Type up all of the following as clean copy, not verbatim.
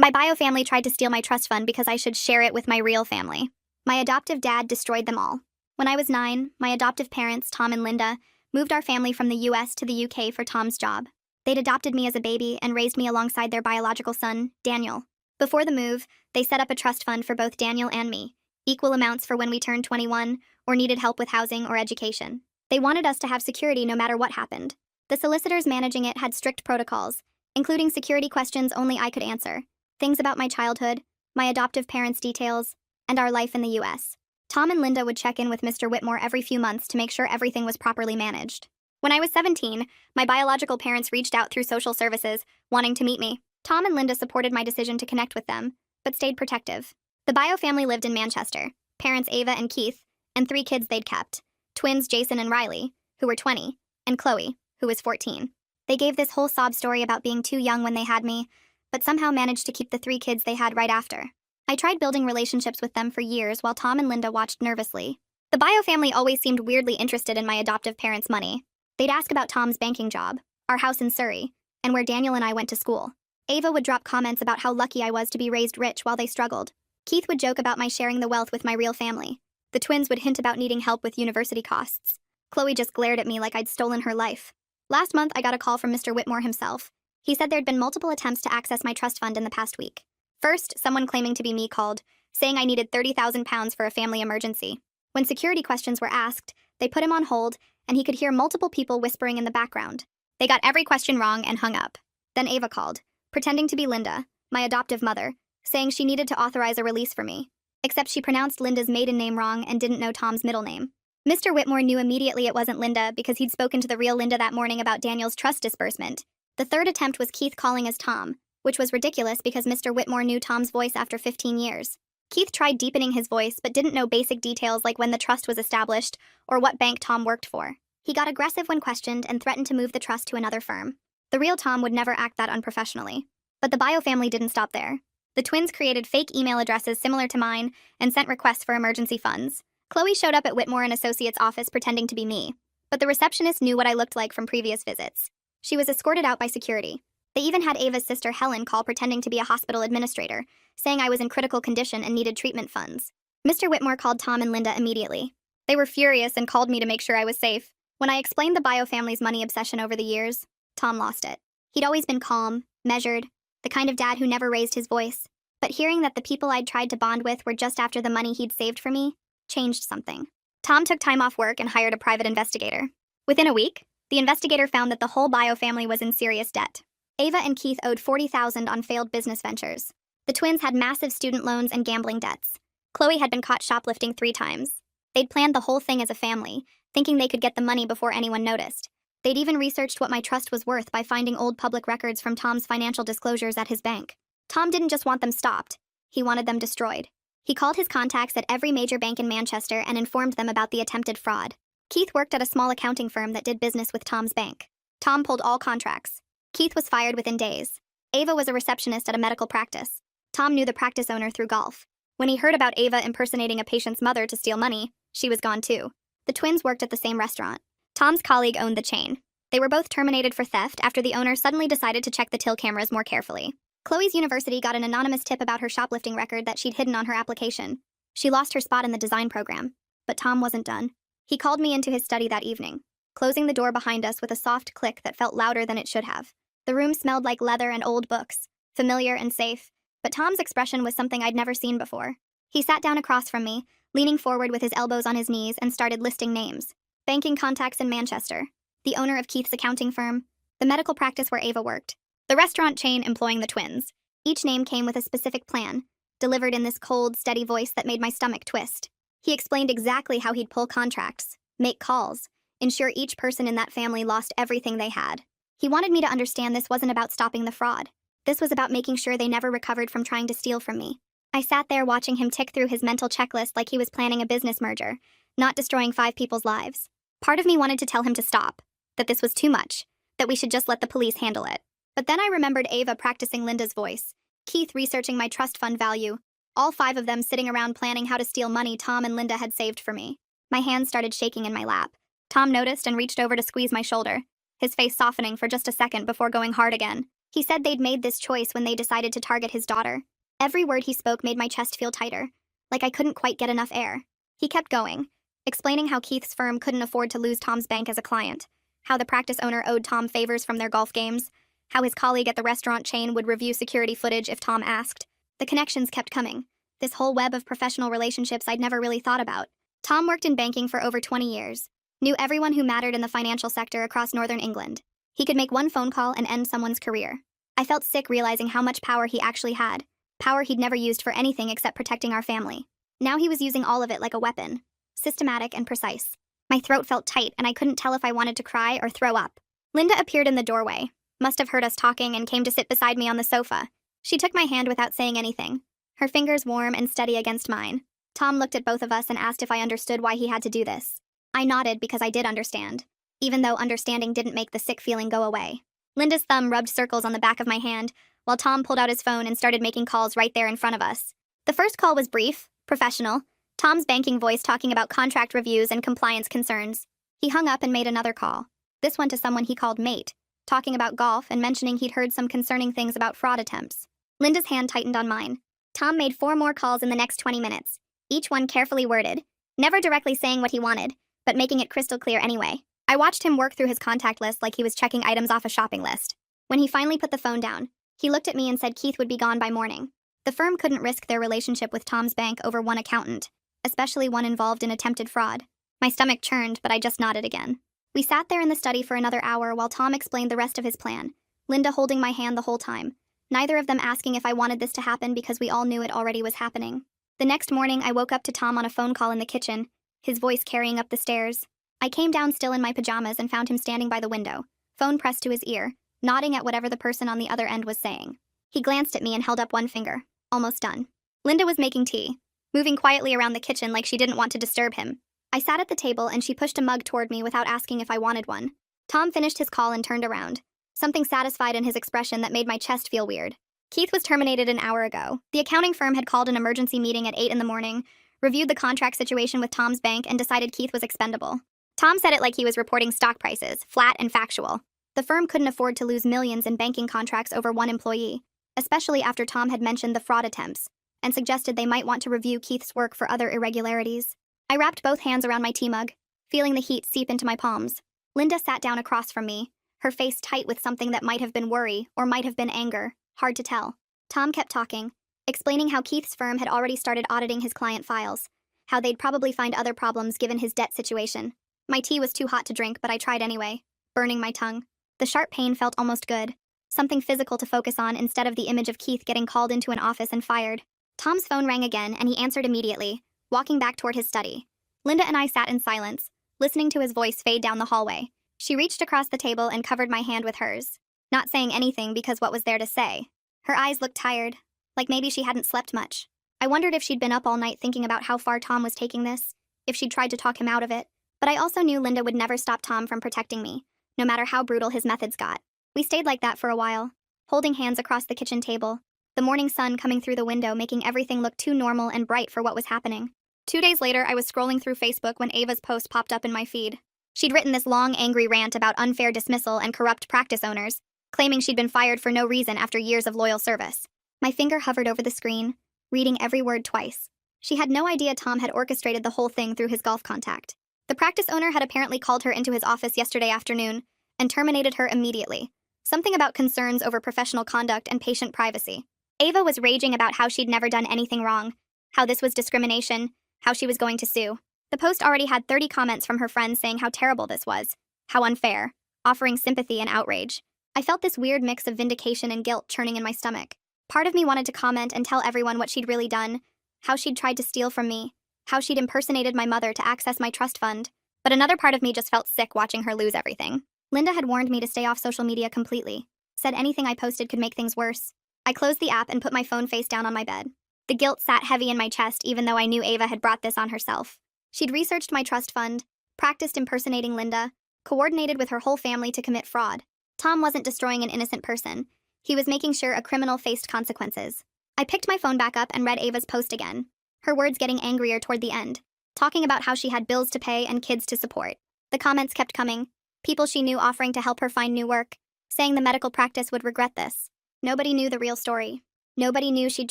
My bio family tried to steal my trust fund because I should share it with my real family. My adoptive dad destroyed them all. When I was 9, my adoptive parents, Tom and Linda, moved our family from the US to the UK for Tom's job. They'd adopted me as a baby and raised me alongside their biological son, Daniel. Before the move, they set up a trust fund for both Daniel and me, equal amounts for when we turned 21 or needed help with housing or education. They wanted us to have security no matter what happened. The solicitors managing it had strict protocols, including security questions only I could answer, things about my childhood, my adoptive parents' details, and our life in the US. Tom and Linda would check in with Mr. Whitmore every few months to make sure everything was properly managed. When I was 17, my biological parents reached out through social services, wanting to meet me. Tom and Linda supported my decision to connect with them, but stayed protective. The bio family lived in Manchester, parents Ava and Keith, and 3 kids they'd kept, twins Jason and Riley, who were 20, and Chloe, who was 14. They gave this whole sob story about being too young when they had me, but somehow managed to keep the 3 kids they had right after. I tried building relationships with them for years while Tom and Linda watched nervously. The bio family always seemed weirdly interested in my adoptive parents' money. They'd ask about Tom's banking job, our house in Surrey, and where Daniel and I went to school. Ava would drop comments about how lucky I was to be raised rich while they struggled. Keith would joke about my sharing the wealth with my real family. The twins would hint about needing help with university costs. Chloe just glared at me like I'd stolen her life. Last month, I got a call from Mr. Whitmore himself. He said there'd been multiple attempts to access my trust fund in the past week. First, someone claiming to be me called, saying I needed £30,000 for a family emergency. When security questions were asked, they put him on hold, and he could hear multiple people whispering in the background. They got every question wrong and hung up. Then Ava called, pretending to be Linda, my adoptive mother, saying she needed to authorize a release for me. Except she pronounced Linda's maiden name wrong and didn't know Tom's middle name. Mr. Whitmore knew immediately it wasn't Linda because he'd spoken to the real Linda that morning about Daniel's trust disbursement. The third attempt was Keith calling as Tom, which was ridiculous because Mr. Whitmore knew Tom's voice after 15 years. Keith tried deepening his voice but didn't know basic details like when the trust was established or what bank Tom worked for. He got aggressive when questioned and threatened to move the trust to another firm. The real Tom would never act that unprofessionally. But the bio family didn't stop there. The twins created fake email addresses similar to mine and sent requests for emergency funds. Chloe showed up at Whitmore and Associates' office pretending to be me, but the receptionist knew what I looked like from previous visits. She was escorted out by security. They even had Ava's sister Helen call pretending to be a hospital administrator, saying I was in critical condition and needed treatment funds. Mr. Whitmore called Tom and Linda immediately. They were furious and called me to make sure I was safe. When I explained the bio family's money obsession over the years, Tom lost it. He'd always been calm, measured, the kind of dad who never raised his voice. But hearing that the people I'd tried to bond with were just after the money he'd saved for me changed something. Tom took time off work and hired a private investigator. Within a week, the investigator found that the whole bio family was in serious debt. Ava and Keith owed $40,000 on failed business ventures. The twins had massive student loans and gambling debts. Chloe had been caught shoplifting 3 times. They'd planned the whole thing as a family, thinking they could get the money before anyone noticed. They'd even researched what my trust was worth by finding old public records from Tom's financial disclosures at his bank. Tom didn't just want them stopped, he wanted them destroyed. He called his contacts at every major bank in Manchester and informed them about the attempted fraud. Keith worked at a small accounting firm that did business with Tom's bank. Tom pulled all contracts. Keith was fired within days. Ava was a receptionist at a medical practice. Tom knew the practice owner through golf. When he heard about Ava impersonating a patient's mother to steal money, she was gone too. The twins worked at the same restaurant. Tom's colleague owned the chain. They were both terminated for theft after the owner suddenly decided to check the till cameras more carefully. Chloe's university got an anonymous tip about her shoplifting record that she'd hidden on her application. She lost her spot in the design program. But Tom wasn't done. He called me into his study that evening, closing the door behind us with a soft click that felt louder than it should have. The room smelled like leather and old books, familiar and safe, but Tom's expression was something I'd never seen before. He sat down across from me, leaning forward with his elbows on his knees and started listing names. Banking contacts in Manchester, the owner of Keith's accounting firm, the medical practice where Ava worked, the restaurant chain employing the twins. Each name came with a specific plan, delivered in this cold, steady voice that made my stomach twist. He explained exactly how he'd pull contracts, make calls, ensure each person in that family lost everything they had. He wanted me to understand this wasn't about stopping the fraud. This was about making sure they never recovered from trying to steal from me. I sat there watching him tick through his mental checklist like he was planning a business merger, not destroying 5 people's lives. Part of me wanted to tell him to stop, that this was too much, that we should just let the police handle it. But then I remembered Ava practicing Linda's voice, Keith researching my trust fund value, all 5 of them sitting around planning how to steal money Tom and Linda had saved for me. My hands started shaking in my lap. Tom noticed and reached over to squeeze my shoulder, his face softening for just a second before going hard again. He said they'd made this choice when they decided to target his daughter. Every word he spoke made my chest feel tighter, like I couldn't quite get enough air. He kept going, explaining how Keith's firm couldn't afford to lose Tom's bank as a client, how the practice owner owed Tom favors from their golf games, how his colleague at the restaurant chain would review security footage if Tom asked. The connections kept coming, this whole web of professional relationships I'd never really thought about. Tom worked in banking for over 20 years, knew everyone who mattered in the financial sector across northern England. He could make one phone call and end someone's career. I felt sick realizing how much power he actually had, power he'd never used for anything except protecting our family. Now he was using all of it like a weapon, systematic and precise. My throat felt tight and I couldn't tell if I wanted to cry or throw up. Linda appeared in the doorway, must have heard us talking and came to sit beside me on the sofa. She took my hand without saying anything, her fingers warm and steady against mine. Tom looked at both of us and asked if I understood why he had to do this. I nodded because I did understand, even though understanding didn't make the sick feeling go away. Linda's thumb rubbed circles on the back of my hand, while Tom pulled out his phone and started making calls right there in front of us. The first call was brief, professional, Tom's banking voice talking about contract reviews and compliance concerns. He hung up and made another call, this one to someone he called mate, talking about golf and mentioning he'd heard some concerning things about fraud attempts. Linda's hand tightened on mine. Tom made 4 more calls in the next 20 minutes, each one carefully worded, never directly saying what he wanted, but making it crystal clear anyway. I watched him work through his contact list like he was checking items off a shopping list. When he finally put the phone down, he looked at me and said Keith would be gone by morning. The firm couldn't risk their relationship with Tom's bank over one accountant, especially one involved in attempted fraud. My stomach churned, but I just nodded again. We sat there in the study for another hour while Tom explained the rest of his plan, Linda holding my hand the whole time, neither of them asking if I wanted this to happen because we all knew it already was happening. The next morning, I woke up to Tom on a phone call in the kitchen, his voice carrying up the stairs. I came down still in my pajamas and found him standing by the window, phone pressed to his ear, nodding at whatever the person on the other end was saying. He glanced at me and held up one finger. Almost done. Linda was making tea, moving quietly around the kitchen like she didn't want to disturb him. I sat at the table and she pushed a mug toward me without asking if I wanted one. Tom finished his call and turned around, something satisfied in his expression that made my chest feel weird. Keith was terminated an hour ago. The accounting firm had called an emergency meeting at 8 in the morning, reviewed the contract situation with Tom's bank, and decided Keith was expendable. Tom said it like he was reporting stock prices, flat and factual. The firm couldn't afford to lose millions in banking contracts over one employee, especially after Tom had mentioned the fraud attempts, and suggested they might want to review Keith's work for other irregularities. I wrapped both hands around my tea mug, feeling the heat seep into my palms. Linda sat down across from me, her face tight with something that might have been worry or might have been anger, hard to tell. Tom kept talking, explaining how Keith's firm had already started auditing his client files, how they'd probably find other problems given his debt situation. My tea was too hot to drink, but I tried anyway, burning my tongue. The sharp pain felt almost good, something physical to focus on instead of the image of Keith getting called into an office and fired. Tom's phone rang again, and he answered immediately, walking back toward his study. Linda and I sat in silence, listening to his voice fade down the hallway. She reached across the table and covered my hand with hers, not saying anything because what was there to say? Her eyes looked tired, like maybe she hadn't slept much. I wondered if she'd been up all night thinking about how far Tom was taking this, if she'd tried to talk him out of it. But I also knew Linda would never stop Tom from protecting me, no matter how brutal his methods got. We stayed like that for a while, holding hands across the kitchen table, the morning sun coming through the window making everything look too normal and bright for what was happening. 2 days later, I was scrolling through Facebook when Ava's post popped up in my feed. She'd written this long, angry rant about unfair dismissal and corrupt practice owners, claiming she'd been fired for no reason after years of loyal service. My finger hovered over the screen, reading every word twice. She had no idea Tom had orchestrated the whole thing through his golf contact. The practice owner had apparently called her into his office yesterday afternoon and terminated her immediately. Something about concerns over professional conduct and patient privacy. Ava was raging about how she'd never done anything wrong, how this was discrimination, how she was going to sue. The post already had 30 comments from her friends saying how terrible this was, how unfair, offering sympathy and outrage. I felt this weird mix of vindication and guilt churning in my stomach. Part of me wanted to comment and tell everyone what she'd really done, how she'd tried to steal from me, how she'd impersonated my mother to access my trust fund, but another part of me just felt sick watching her lose everything. Linda had warned me to stay off social media completely, said anything I posted could make things worse. I closed the app and put my phone face down on my bed. The guilt sat heavy in my chest even though I knew Ava had brought this on herself. She'd researched my trust fund, practiced impersonating Linda, coordinated with her whole family to commit fraud. Tom wasn't destroying an innocent person. He was making sure a criminal faced consequences. I picked my phone back up and read Ava's post again, her words getting angrier toward the end, talking about how she had bills to pay and kids to support. The comments kept coming, people she knew offering to help her find new work, saying the medical practice would regret this. Nobody knew the real story. Nobody knew she'd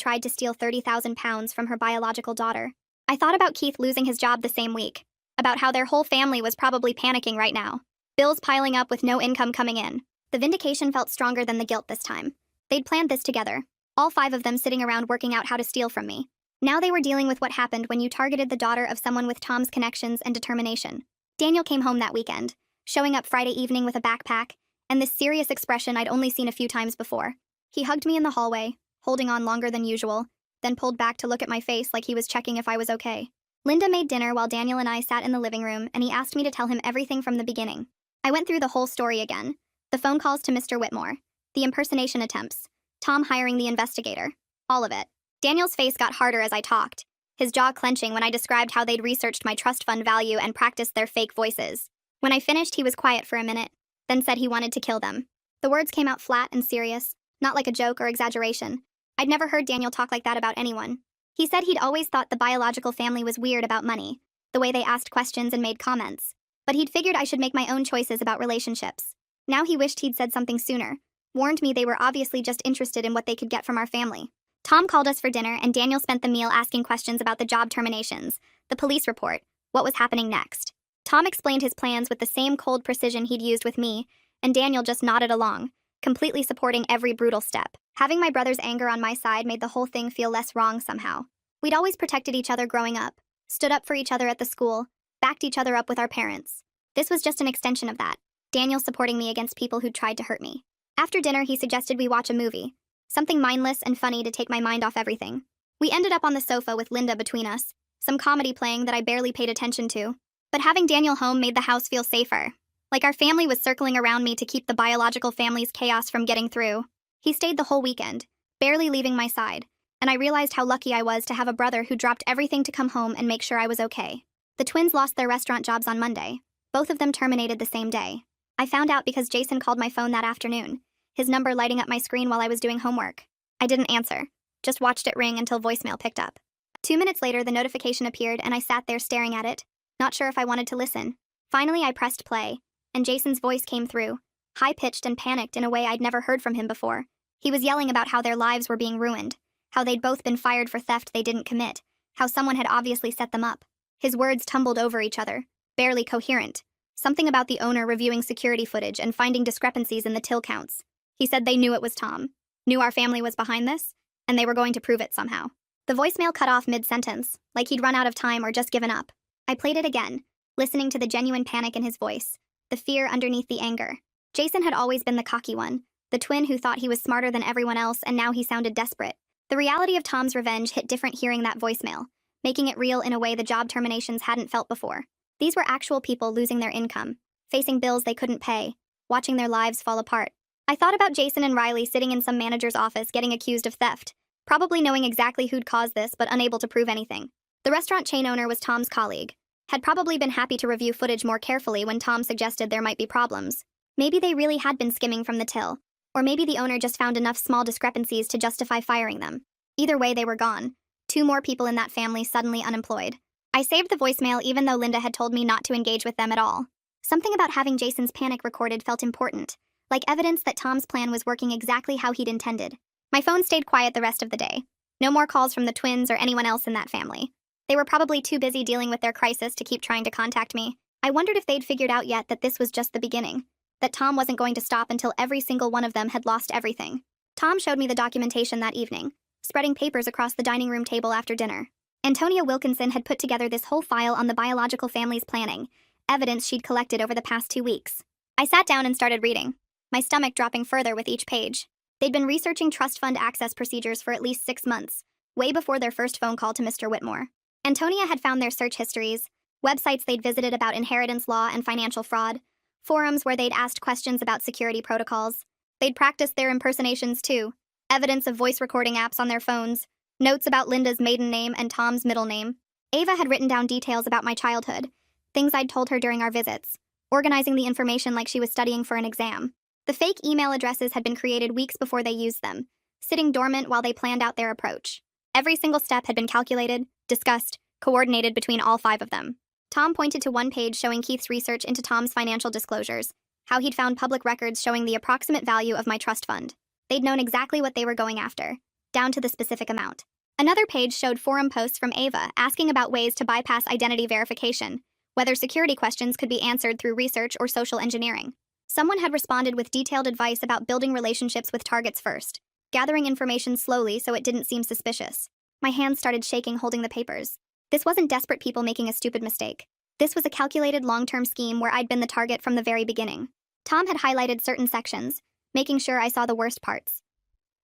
tried to steal 30,000 pounds from her biological daughter. I thought about Keith losing his job the same week, about how their whole family was probably panicking right now. Bills piling up with no income coming in. The vindication felt stronger than the guilt this time. They'd planned this together, all 5 of them sitting around working out how to steal from me. Now they were dealing with what happened when you targeted the daughter of someone with Tom's connections and determination. Daniel came home that weekend, showing up Friday evening with a backpack, and this serious expression I'd only seen a few times before. He hugged me in the hallway, holding on longer than usual, then pulled back to look at my face like he was checking if I was okay. Linda made dinner while Daniel and I sat in the living room, and he asked me to tell him everything from the beginning. I went through the whole story again. The phone calls to Mr. Whitmore, the impersonation attempts, Tom hiring the investigator, all of it. Daniel's face got harder as I talked, his jaw clenching when I described how they'd researched my trust fund value and practiced their fake voices. When I finished, he was quiet for a minute, then said he wanted to kill them. The words came out flat and serious, not like a joke or exaggeration. I'd never heard Daniel talk like that about anyone. He said he'd always thought the biological family was weird about money, the way they asked questions and made comments. But he'd figured I should make my own choices about relationships. Now he wished he'd said something sooner, warned me they were obviously just interested in what they could get from our family. Tom called us for dinner, and Daniel spent the meal asking questions about the job terminations, the police report, what was happening next. Tom explained his plans with the same cold precision he'd used with me, and Daniel just nodded along, completely supporting every brutal step. Having my brother's anger on my side made the whole thing feel less wrong somehow. We'd always protected each other growing up, stood up for each other at the school, backed each other up with our parents. This was just an extension of that, Daniel supporting me against people who'd tried to hurt me. After dinner, he suggested we watch a movie, something mindless and funny to take my mind off everything. We ended up on the sofa with Linda between us, some comedy playing that I barely paid attention to. But having Daniel home made the house feel safer, like our family was circling around me to keep the biological family's chaos from getting through. He stayed the whole weekend, barely leaving my side, and I realized how lucky I was to have a brother who dropped everything to come home and make sure I was okay. The twins lost their restaurant jobs on Monday, both of them terminated the same day. I found out because Jason called my phone that afternoon, his number lighting up my screen while I was doing homework. I didn't answer, just watched it ring until voicemail picked up. 2 minutes later, the notification appeared, and I sat there staring at it, not sure if I wanted to listen. Finally, I pressed play, and Jason's voice came through, high-pitched and panicked in a way I'd never heard from him before. He was yelling about how their lives were being ruined, how they'd both been fired for theft they didn't commit, how someone had obviously set them up. His words tumbled over each other, barely coherent. Something about the owner reviewing security footage and finding discrepancies in the till counts. He said they knew it was Tom, knew our family was behind this, and they were going to prove it somehow. The voicemail cut off mid-sentence, like he'd run out of time or just given up. I played it again, listening to the genuine panic in his voice, the fear underneath the anger. Jason had always been the cocky one, the twin who thought he was smarter than everyone else, and now he sounded desperate. The reality of Tom's revenge hit different hearing that voicemail, making it real in a way the job terminations hadn't felt before. These were actual people losing their income, facing bills they couldn't pay, watching their lives fall apart. I thought about Jason and Riley sitting in some manager's office getting accused of theft, probably knowing exactly who'd caused this but unable to prove anything. The restaurant chain owner was Tom's colleague, had probably been happy to review footage more carefully when Tom suggested there might be problems. Maybe they really had been skimming from the till, or maybe the owner just found enough small discrepancies to justify firing them. Either way, they were gone. 2 more people in that family suddenly unemployed. I saved the voicemail even though Linda had told me not to engage with them at all. Something about having Jason's panic recorded felt important, like evidence that Tom's plan was working exactly how he'd intended. My phone stayed quiet the rest of the day. No more calls from the twins or anyone else in that family. They were probably too busy dealing with their crisis to keep trying to contact me. I wondered if they'd figured out yet that this was just the beginning, that Tom wasn't going to stop until every single one of them had lost everything. Tom showed me the documentation that evening, spreading papers across the dining room table after dinner. Antonia Wilkinson had put together this whole file on the biological family's planning, evidence she'd collected over the past 2 weeks. I sat down and started reading, my stomach dropping further with each page. They'd been researching trust fund access procedures for at least 6 months, way before their first phone call to Mr. Whitmore. Antonia had found their search histories, websites they'd visited about inheritance law and financial fraud, forums where they'd asked questions about security protocols. They'd practiced their impersonations too, evidence of voice recording apps on their phones, notes about Linda's maiden name and Tom's middle name. Ava had written down details about my childhood, things I'd told her during our visits, organizing the information like she was studying for an exam. The fake email addresses had been created weeks before they used them, sitting dormant while they planned out their approach. Every single step had been calculated, discussed, coordinated between all 5 of them. Tom pointed to one page showing Keith's research into Tom's financial disclosures, how he'd found public records showing the approximate value of my trust fund. They'd known exactly what they were going after, down to the specific amount. Another page showed forum posts from Ava asking about ways to bypass identity verification, whether security questions could be answered through research or social engineering. Someone had responded with detailed advice about building relationships with targets first, gathering information slowly so it didn't seem suspicious. My hands started shaking holding the papers. This wasn't desperate people making a stupid mistake. This was a calculated long-term scheme where I'd been the target from the very beginning. Tom had highlighted certain sections, making sure I saw the worst parts.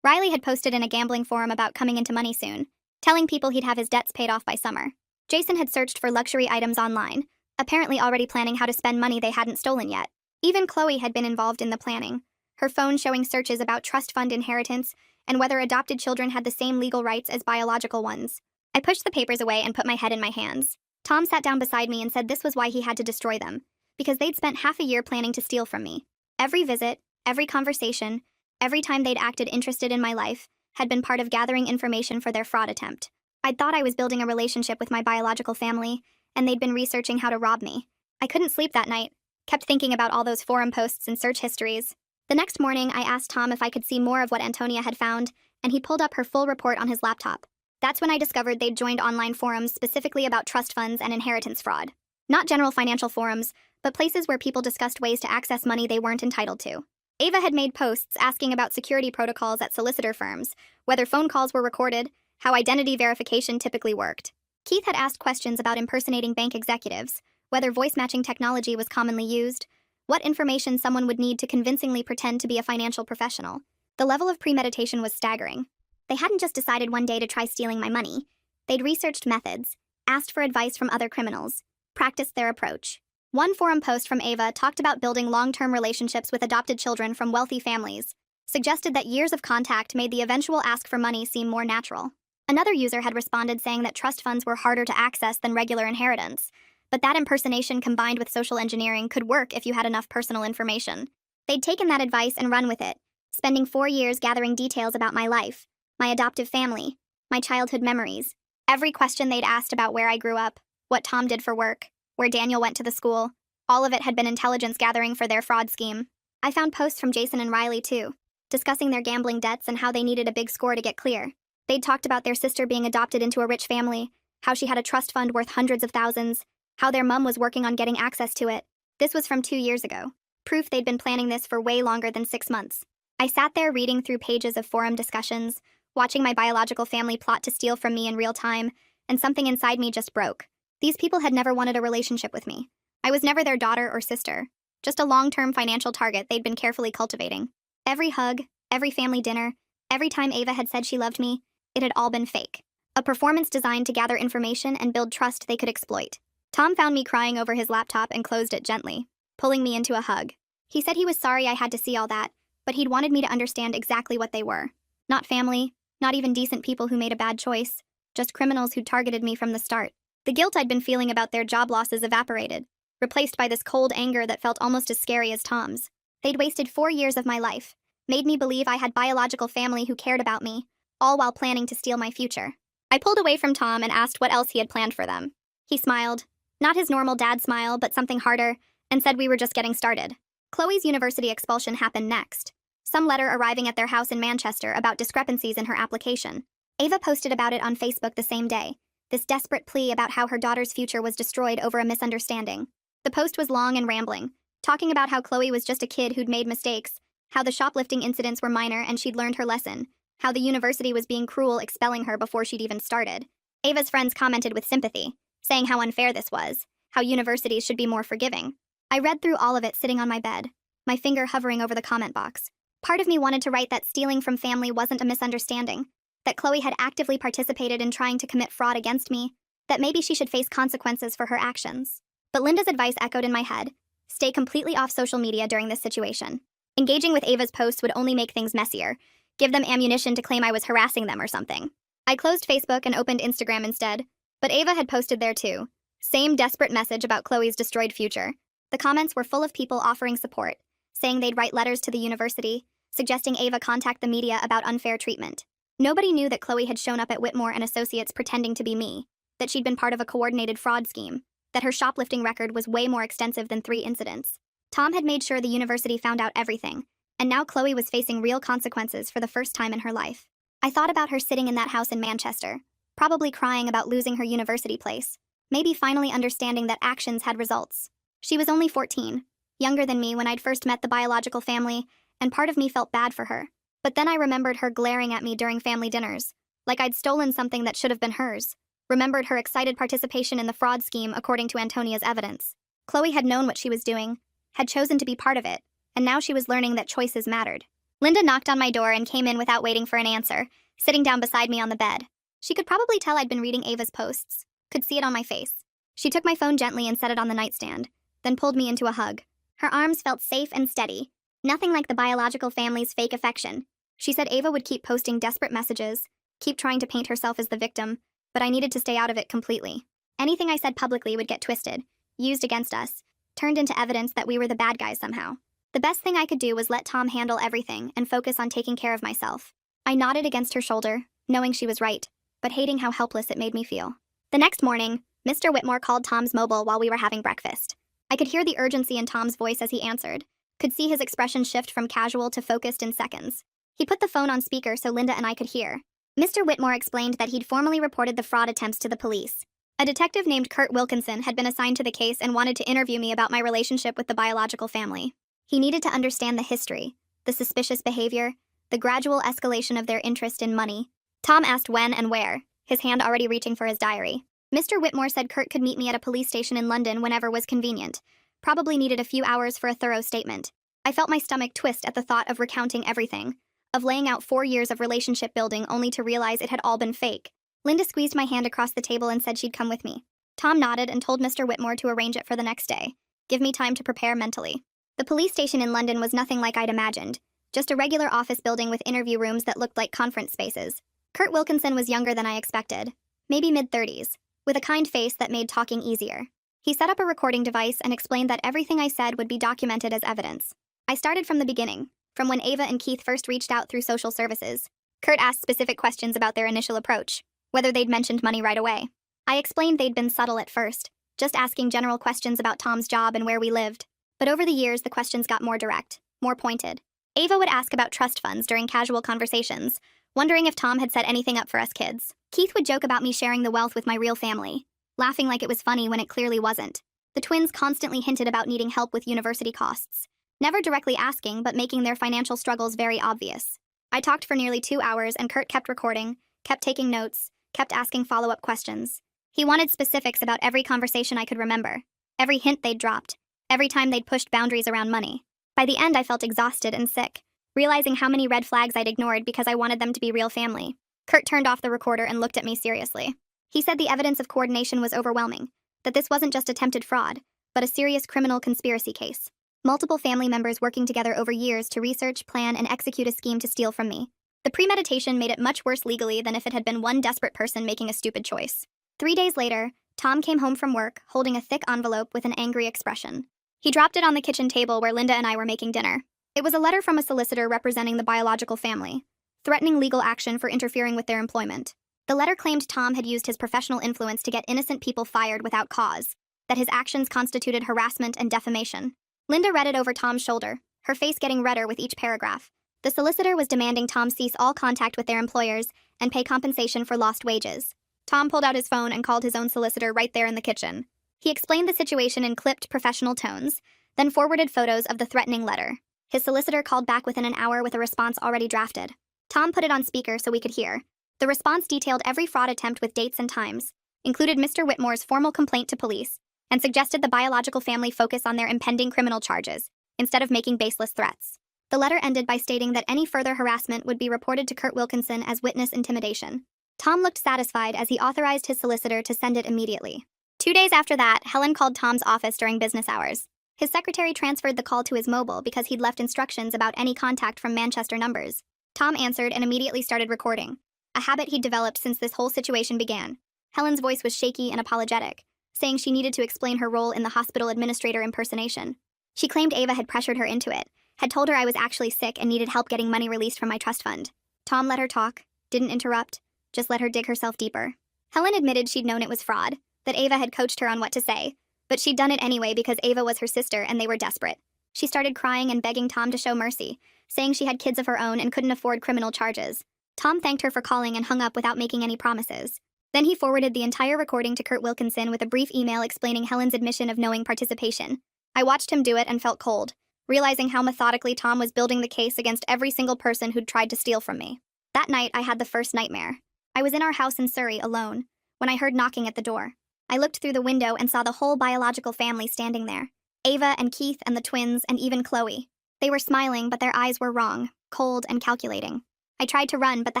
Riley had posted in a gambling forum about coming into money soon, telling people he'd have his debts paid off by summer. Jason had searched for luxury items online, apparently already planning how to spend money they hadn't stolen yet. Even Chloe had been involved in the planning, her phone showing searches about trust fund inheritance and whether adopted children had the same legal rights as biological ones. I pushed the papers away and put my head in my hands. Tom sat down beside me and said this was why he had to destroy them, because they'd spent half a year planning to steal from me. Every visit, every conversation, every time they'd acted interested in my life, had been part of gathering information for their fraud attempt. I'd thought I was building a relationship with my biological family, and they'd been researching how to rob me. I couldn't sleep that night, kept thinking about all those forum posts and search histories. The next morning, I asked Tom if I could see more of what Antonia had found, and he pulled up her full report on his laptop. That's when I discovered they'd joined online forums specifically about trust funds and inheritance fraud. Not general financial forums, but places where people discussed ways to access money they weren't entitled to. Ava had made posts asking about security protocols at solicitor firms, whether phone calls were recorded, how identity verification typically worked. Keith had asked questions about impersonating bank executives, whether voice matching technology was commonly used, what information someone would need to convincingly pretend to be a financial professional. The level of premeditation was staggering. They hadn't just decided one day to try stealing my money. They'd researched methods, asked for advice from other criminals, practiced their approach. One forum post from Ava talked about building long-term relationships with adopted children from wealthy families, suggested that years of contact made the eventual ask for money seem more natural. Another user had responded saying that trust funds were harder to access than regular inheritance, but that impersonation combined with social engineering could work if you had enough personal information. They'd taken that advice and run with it, spending 4 years gathering details about my life, my adoptive family, my childhood memories. Every question they'd asked about where I grew up, what Tom did for work, where Daniel went to the school, all of it had been intelligence gathering for their fraud scheme. I found posts from Jason and Riley too, discussing their gambling debts and how they needed a big score to get clear. They'd talked about their sister being adopted into a rich family, how she had a trust fund worth hundreds of thousands, how their mum was working on getting access to it. This was from 2 years ago. Proof they'd been planning this for way longer than 6 months. I sat there reading through pages of forum discussions, watching my biological family plot to steal from me in real time, and something inside me just broke. These people had never wanted a relationship with me. I was never their daughter or sister, just a long-term financial target they'd been carefully cultivating. Every hug, every family dinner, every time Ava had said she loved me, it had all been fake. A performance designed to gather information and build trust they could exploit. Tom found me crying over his laptop and closed it gently, pulling me into a hug. He said he was sorry I had to see all that, but he'd wanted me to understand exactly what they were. Not family, not even decent people who made a bad choice, just criminals who'd targeted me from the start. The guilt I'd been feeling about their job losses evaporated, replaced by this cold anger that felt almost as scary as Tom's. They'd wasted 4 years of my life, made me believe I had biological family who cared about me, all while planning to steal my future. I pulled away from Tom and asked what else he had planned for them. He smiled, not his normal dad smile, but something harder, and said we were just getting started. Chloe's university expulsion happened next, some letter arriving at their house in Manchester about discrepancies in her application. Ava posted about it on Facebook the same day, this desperate plea about how her daughter's future was destroyed over a misunderstanding. The post was long and rambling, talking about how Chloe was just a kid who'd made mistakes, how the shoplifting incidents were minor and she'd learned her lesson, how the university was being cruel expelling her before she'd even started. Ava's friends commented with sympathy, saying how unfair this was, how universities should be more forgiving. I read through all of it sitting on my bed, my finger hovering over the comment box. Part of me wanted to write that stealing from family wasn't a misunderstanding, that Chloe had actively participated in trying to commit fraud against me, that maybe she should face consequences for her actions. But Linda's advice echoed in my head, stay completely off social media during this situation. Engaging with Ava's posts would only make things messier, give them ammunition to claim I was harassing them or something. I closed Facebook and opened Instagram instead, but Ava had posted there too. Same desperate message about Chloe's destroyed future. The comments were full of people offering support, saying they'd write letters to the university, suggesting Ava contact the media about unfair treatment. Nobody knew that Chloe had shown up at Whitmore and Associates pretending to be me, that she'd been part of a coordinated fraud scheme, that her shoplifting record was way more extensive than 3 incidents. Tom had made sure the university found out everything, and now Chloe was facing real consequences for the first time in her life. I thought about her sitting in that house in Manchester, probably crying about losing her university place, maybe finally understanding that actions had results. She was only 14, younger than me when I'd first met the biological family, and part of me felt bad for her. But then I remembered her glaring at me during family dinners, like I'd stolen something that should have been hers. Remembered her excited participation in the fraud scheme according to Antonia's evidence. Chloe had known what she was doing, had chosen to be part of it, and now she was learning that choices mattered. Linda knocked on my door and came in without waiting for an answer, sitting down beside me on the bed. She could probably tell I'd been reading Ava's posts, could see it on my face. She took my phone gently and set it on the nightstand, then pulled me into a hug. Her arms felt safe and steady, nothing like the biological family's fake affection. She said Ava would keep posting desperate messages, keep trying to paint herself as the victim, but I needed to stay out of it completely. Anything I said publicly would get twisted, used against us, turned into evidence that we were the bad guys somehow. The best thing I could do was let Tom handle everything and focus on taking care of myself. I nodded against her shoulder, knowing she was right, but hating how helpless it made me feel. The next morning, Mr. Whitmore called Tom's mobile while we were having breakfast. I could hear the urgency in Tom's voice as he answered, could see his expression shift from casual to focused in seconds. He put the phone on speaker so Linda and I could hear. Mr. Whitmore explained that he'd formally reported the fraud attempts to the police. A detective named Kurt Wilkinson had been assigned to the case and wanted to interview me about my relationship with the biological family. He needed to understand the history, the suspicious behavior, the gradual escalation of their interest in money. Tom asked when and where, his hand already reaching for his diary. Mr. Whitmore said Kurt could meet me at a police station in London whenever was convenient. Probably needed a few hours for a thorough statement. I felt my stomach twist at the thought of recounting everything, of laying out 4 years of relationship building only to realize it had all been fake. Linda squeezed my hand across the table and said she'd come with me. Tom nodded and told Mr. Whitmore to arrange it for the next day. Give me time to prepare mentally. The police station in London was nothing like I'd imagined, just a regular office building with interview rooms that looked like conference spaces. Kurt Wilkinson was younger than I expected, maybe mid-30s, with a kind face that made talking easier. He set up a recording device and explained that everything I said would be documented as evidence. I started from the beginning, from when Ava and Keith first reached out through social services. Kurt asked specific questions about their initial approach, whether they'd mentioned money right away. I explained they'd been subtle at first, just asking general questions about Tom's job and where we lived. But over the years, the questions got more direct, more pointed. Ava would ask about trust funds during casual conversations, wondering if Tom had set anything up for us kids. Keith would joke about me sharing the wealth with my real family, laughing like it was funny when it clearly wasn't. The twins constantly hinted about needing help with university costs, never directly asking but making their financial struggles very obvious. I talked for nearly 2 hours and Kurt kept recording, kept taking notes, kept asking follow-up questions. He wanted specifics about every conversation I could remember, every hint they'd dropped, every time they'd pushed boundaries around money. By the end, I felt exhausted and sick, realizing how many red flags I'd ignored because I wanted them to be real family. Kurt turned off the recorder and looked at me seriously. He said the evidence of coordination was overwhelming, that this wasn't just attempted fraud, but a serious criminal conspiracy case. Multiple family members working together over years to research, plan, and execute a scheme to steal from me. The premeditation made it much worse legally than if it had been one desperate person making a stupid choice. 3 days later, Tom came home from work, holding a thick envelope with an angry expression. He dropped it on the kitchen table where Linda and I were making dinner. It was a letter from a solicitor representing the biological family, threatening legal action for interfering with their employment. The letter claimed Tom had used his professional influence to get innocent people fired without cause, that his actions constituted harassment and defamation. Linda read it over Tom's shoulder, her face getting redder with each paragraph. The solicitor was demanding Tom cease all contact with their employers and pay compensation for lost wages. Tom pulled out his phone and called his own solicitor right there in the kitchen. He explained the situation in clipped, professional tones, then forwarded photos of the threatening letter. His solicitor called back within an hour with a response already drafted. Tom put it on speaker so we could hear. The response detailed every fraud attempt with dates and times, included Mr. Whitmore's formal complaint to police, and suggested the biological family focus on their impending criminal charges, instead of making baseless threats. The letter ended by stating that any further harassment would be reported to Kurt Wilkinson as witness intimidation. Tom looked satisfied as he authorized his solicitor to send it immediately. 2 days after that, Helen called Tom's office during business hours. His secretary transferred the call to his mobile because he'd left instructions about any contact from Manchester numbers. Tom answered and immediately started recording, a habit he'd developed since this whole situation began. Helen's voice was shaky and apologetic, saying she needed to explain her role in the hospital administrator impersonation. She claimed Ava had pressured her into it, had told her I was actually sick and needed help getting money released from my trust fund. Tom let her talk, didn't interrupt, just let her dig herself deeper. Helen admitted she'd known it was fraud, that Ava had coached her on what to say, but she'd done it anyway because Ava was her sister and they were desperate. She started crying and begging Tom to show mercy, saying she had kids of her own and couldn't afford criminal charges. Tom thanked her for calling and hung up without making any promises. Then he forwarded the entire recording to Kurt Wilkinson with a brief email explaining Helen's admission of knowing participation. I watched him do it and felt cold, realizing how methodically Tom was building the case against every single person who'd tried to steal from me. That night, I had the first nightmare. I was in our house in Surrey alone, when I heard knocking at the door. I looked through the window and saw the whole biological family standing there. Ava and Keith and the twins and even Chloe. They were smiling, but their eyes were wrong, cold and calculating. I tried to run, but the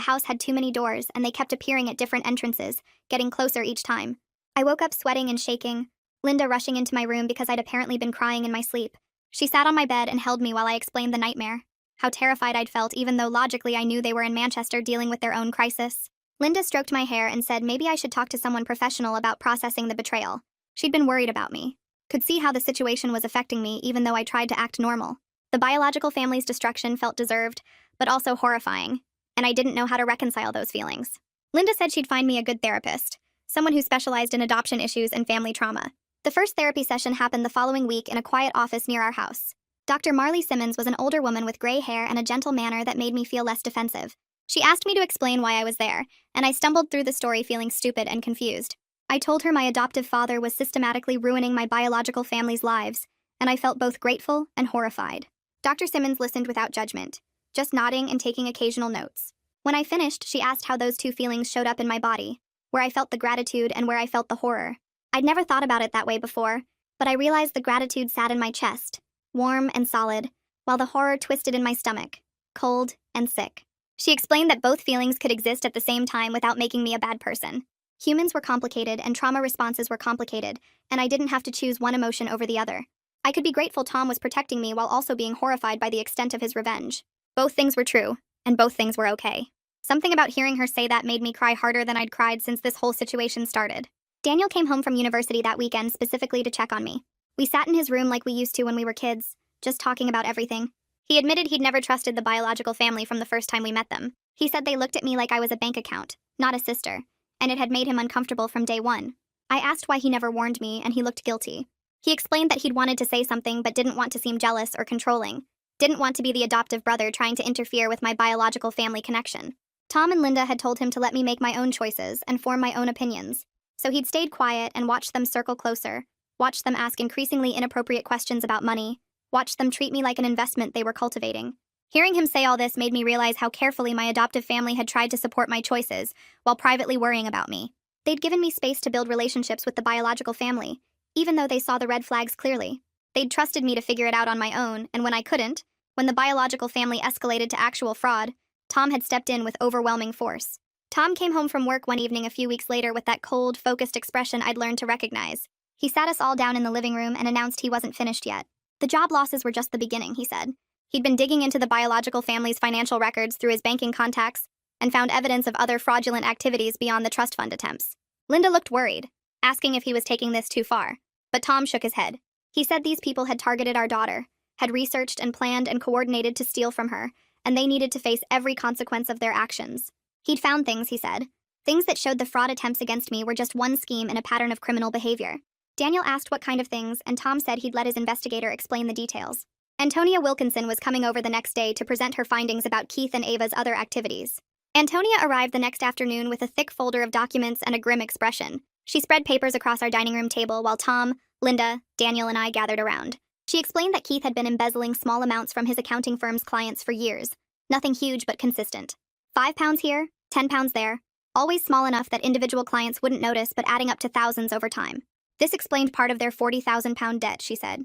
house had too many doors, and they kept appearing at different entrances, getting closer each time. I woke up sweating and shaking, Linda rushing into my room because I'd apparently been crying in my sleep. She sat on my bed and held me while I explained the nightmare. How terrified I'd felt, even though logically I knew they were in Manchester dealing with their own crisis. Linda stroked my hair and said maybe I should talk to someone professional about processing the betrayal. She'd been worried about me. Could see how the situation was affecting me even though I tried to act normal. The biological family's destruction felt deserved, but also horrifying, and I didn't know how to reconcile those feelings. Linda said she'd find me a good therapist, someone who specialized in adoption issues and family trauma. The first therapy session happened the following week in a quiet office near our house. Dr. Marley Simmons was an older woman with gray hair and a gentle manner that made me feel less defensive. She asked me to explain why I was there, and I stumbled through the story feeling stupid and confused. I told her my adoptive father was systematically ruining my biological family's lives, and I felt both grateful and horrified. Dr. Simmons listened without judgment, just nodding and taking occasional notes. When I finished, she asked how those two feelings showed up in my body, where I felt the gratitude and where I felt the horror. I'd never thought about it that way before, but I realized the gratitude sat in my chest, warm and solid, while the horror twisted in my stomach, cold and sick. She explained that both feelings could exist at the same time without making me a bad person. Humans were complicated and trauma responses were complicated, and I didn't have to choose one emotion over the other. I could be grateful Tom was protecting me while also being horrified by the extent of his revenge. Both things were true, and both things were okay. Something about hearing her say that made me cry harder than I'd cried since this whole situation started. Daniel came home from university that weekend specifically to check on me. We sat in his room like we used to when we were kids, just talking about everything. He admitted he'd never trusted the biological family from the first time we met them. He said they looked at me like I was a bank account, not a sister, and it had made him uncomfortable from day one. I asked why he never warned me, and he looked guilty. He explained that he'd wanted to say something but didn't want to seem jealous or controlling. Didn't want to be the adoptive brother trying to interfere with my biological family connection. Tom and Linda had told him to let me make my own choices and form my own opinions. So he'd stayed quiet and watched them circle closer, watched them ask increasingly inappropriate questions about money, watched them treat me like an investment they were cultivating. Hearing him say all this made me realize how carefully my adoptive family had tried to support my choices, while privately worrying about me. They'd given me space to build relationships with the biological family, even though they saw the red flags clearly. They'd trusted me to figure it out on my own, and when I couldn't, when the biological family escalated to actual fraud, Tom had stepped in with overwhelming force. Tom came home from work one evening a few weeks later with that cold, focused expression I'd learned to recognize. He sat us all down in the living room and announced he wasn't finished yet. The job losses were just the beginning, he said. He'd been digging into the biological family's financial records through his banking contacts and found evidence of other fraudulent activities beyond the trust fund attempts. Linda looked worried, asking if he was taking this too far, but Tom shook his head. He said these people had targeted our daughter, had researched and planned and coordinated to steal from her, and they needed to face every consequence of their actions. He'd found things, he said, things that showed the fraud attempts against me were just one scheme in a pattern of criminal behavior. Daniel asked what kind of things, and Tom said he'd let his investigator explain the details. Antonia Wilkinson was coming over the next day to present her findings about Keith and Ava's other activities. Antonia arrived the next afternoon with a thick folder of documents and a grim expression. She spread papers across our dining room table while Tom, Linda, Daniel, and I gathered around. She explained that Keith had been embezzling small amounts from his accounting firm's clients for years. Nothing huge but consistent. £5 here, £10 there, always small enough that individual clients wouldn't notice but adding up to thousands over time. This explained part of their £40,000 debt, she said.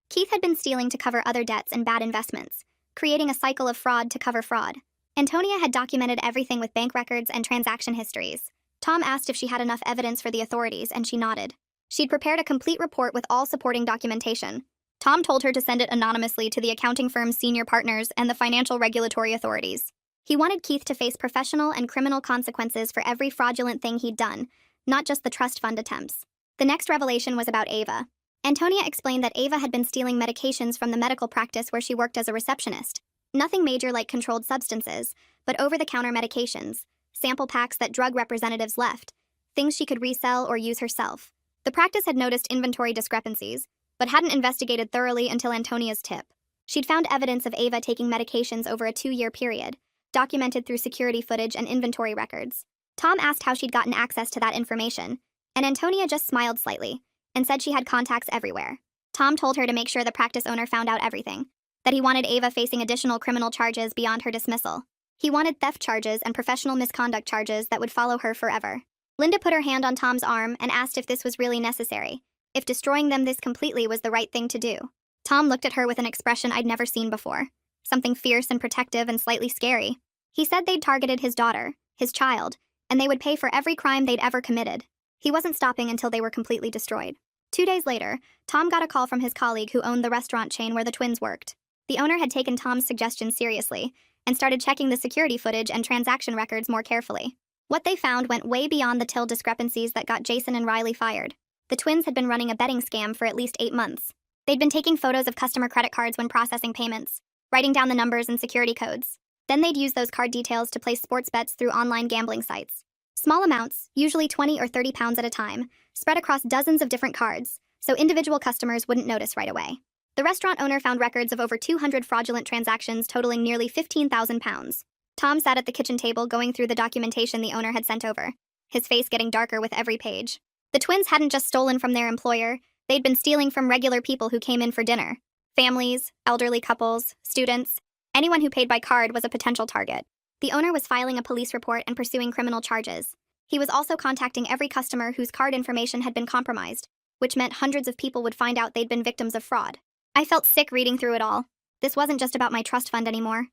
Keith had been stealing to cover other debts and bad investments, creating a cycle of fraud to cover fraud. Antonia had documented everything with bank records and transaction histories. Tom asked if she had enough evidence for the authorities, and she nodded. She'd prepared a complete report with all supporting documentation. Tom told her to send it anonymously to the accounting firm's senior partners and the financial regulatory authorities. He wanted Keith to face professional and criminal consequences for every fraudulent thing he'd done, not just the trust fund attempts. The next revelation was about Ava. Antonia explained that Ava had been stealing medications from the medical practice where she worked as a receptionist. Nothing major like controlled substances, but over-the-counter medications, sample packs that drug representatives left, things she could resell or use herself. The practice had noticed inventory discrepancies, but hadn't investigated thoroughly until Antonia's tip. She'd found evidence of Ava taking medications over a 2-year period, documented through security footage and inventory records. Tom asked how she'd gotten access to that information, and Antonia just smiled slightly and said she had contacts everywhere. Tom told her to make sure the practice owner found out everything, that he wanted Ava facing additional criminal charges beyond her dismissal. He wanted theft charges and professional misconduct charges that would follow her forever. Linda put her hand on Tom's arm and asked if this was really necessary, if destroying them this completely was the right thing to do. Tom looked at her with an expression I'd never seen before, something fierce and protective and slightly scary. He said they'd targeted his daughter, his child, and they would pay for every crime they'd ever committed. He wasn't stopping until they were completely destroyed. 2 days later, Tom got a call from his colleague who owned the restaurant chain where the twins worked. The owner had taken Tom's suggestion seriously and started checking the security footage and transaction records more carefully. What they found went way beyond the till discrepancies that got Jason and Riley fired. The twins had been running a betting scam for at least 8 months. They'd been taking photos of customer credit cards when processing payments, writing down the numbers and security codes. Then they'd use those card details to place sports bets through online gambling sites. Small amounts, usually 20 or 30 pounds at a time, spread across dozens of different cards, so individual customers wouldn't notice right away. The restaurant owner found records of over 200 fraudulent transactions totaling nearly 15,000 pounds. Tom sat at the kitchen table going through the documentation the owner had sent over, his face getting darker with every page. The twins hadn't just stolen from their employer, they'd been stealing from regular people who came in for dinner. Families, elderly couples, students, anyone who paid by card was a potential target. The owner was filing a police report and pursuing criminal charges. He was also contacting every customer whose card information had been compromised, which meant hundreds of people would find out they'd been victims of fraud. I felt sick reading through it all. This wasn't just about my trust fund anymore.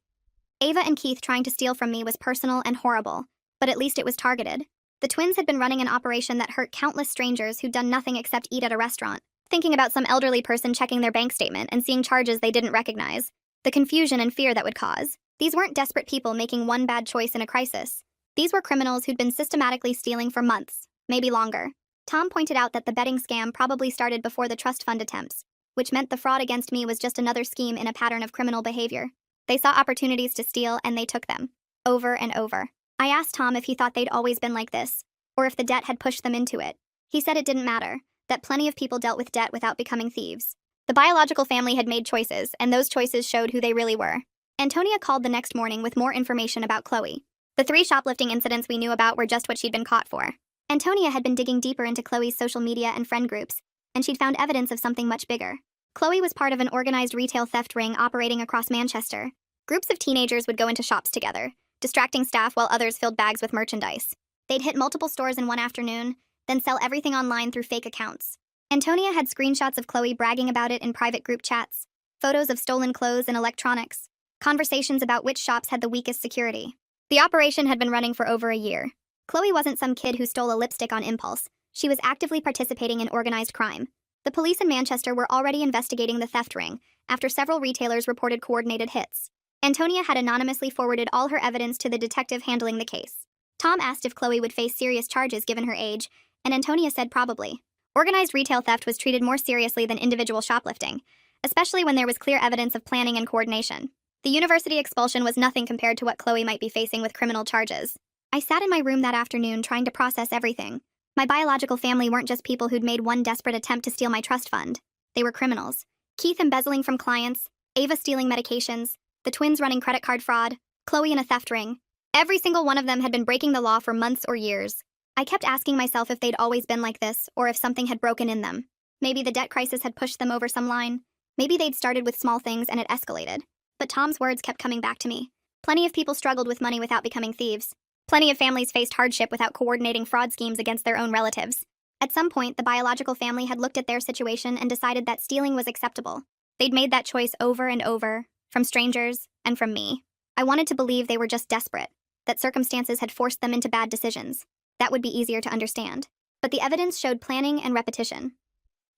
Ava and Keith trying to steal from me was personal and horrible, but at least it was targeted. The twins had been running an operation that hurt countless strangers who'd done nothing except eat at a restaurant, thinking about some elderly person checking their bank statement and seeing charges they didn't recognize. The confusion and fear that would cause. These weren't desperate people making one bad choice in a crisis. These were criminals who'd been systematically stealing for months, maybe longer. Tom pointed out that the betting scam probably started before the trust fund attempts, which meant the fraud against me was just another scheme in a pattern of criminal behavior. They saw opportunities to steal and they took them, over and over. I asked Tom if he thought they'd always been like this, or if the debt had pushed them into it. He said it didn't matter, that plenty of people dealt with debt without becoming thieves. The biological family had made choices, and those choices showed who they really were. Antonia called the next morning with more information about Chloe. The 3 shoplifting incidents we knew about were just what she'd been caught for. Antonia had been digging deeper into Chloe's social media and friend groups, and she'd found evidence of something much bigger. Chloe was part of an organized retail theft ring operating across Manchester. Groups of teenagers would go into shops together, distracting staff while others filled bags with merchandise. They'd hit multiple stores in one afternoon, then sell everything online through fake accounts. Antonia had screenshots of Chloe bragging about it in private group chats, photos of stolen clothes and electronics, conversations about which shops had the weakest security. The operation had been running for over a year. Chloe wasn't some kid who stole a lipstick on impulse. She was actively participating in organized crime. The police in Manchester were already investigating the theft ring after several retailers reported coordinated hits. Antonia had anonymously forwarded all her evidence to the detective handling the case. Tom asked if Chloe would face serious charges given her age, and Antonia said probably. Organized retail theft was treated more seriously than individual shoplifting, especially when there was clear evidence of planning and coordination. The university expulsion was nothing compared to what Chloe might be facing with criminal charges. I sat in my room that afternoon trying to process everything. My biological family weren't just people who'd made one desperate attempt to steal my trust fund. They were criminals. Keith embezzling from clients, Ava stealing medications, the twins running credit card fraud, Chloe in a theft ring. Every single one of them had been breaking the law for months or years. I kept asking myself if they'd always been like this, or if something had broken in them. Maybe the debt crisis had pushed them over some line. Maybe they'd started with small things and it escalated. But Tom's words kept coming back to me. Plenty of people struggled with money without becoming thieves. Plenty of families faced hardship without coordinating fraud schemes against their own relatives. At some point, the biological family had looked at their situation and decided that stealing was acceptable. They'd made that choice over and over, from strangers and from me. I wanted to believe they were just desperate, that circumstances had forced them into bad decisions. That would be easier to understand. But the evidence showed planning and repetition.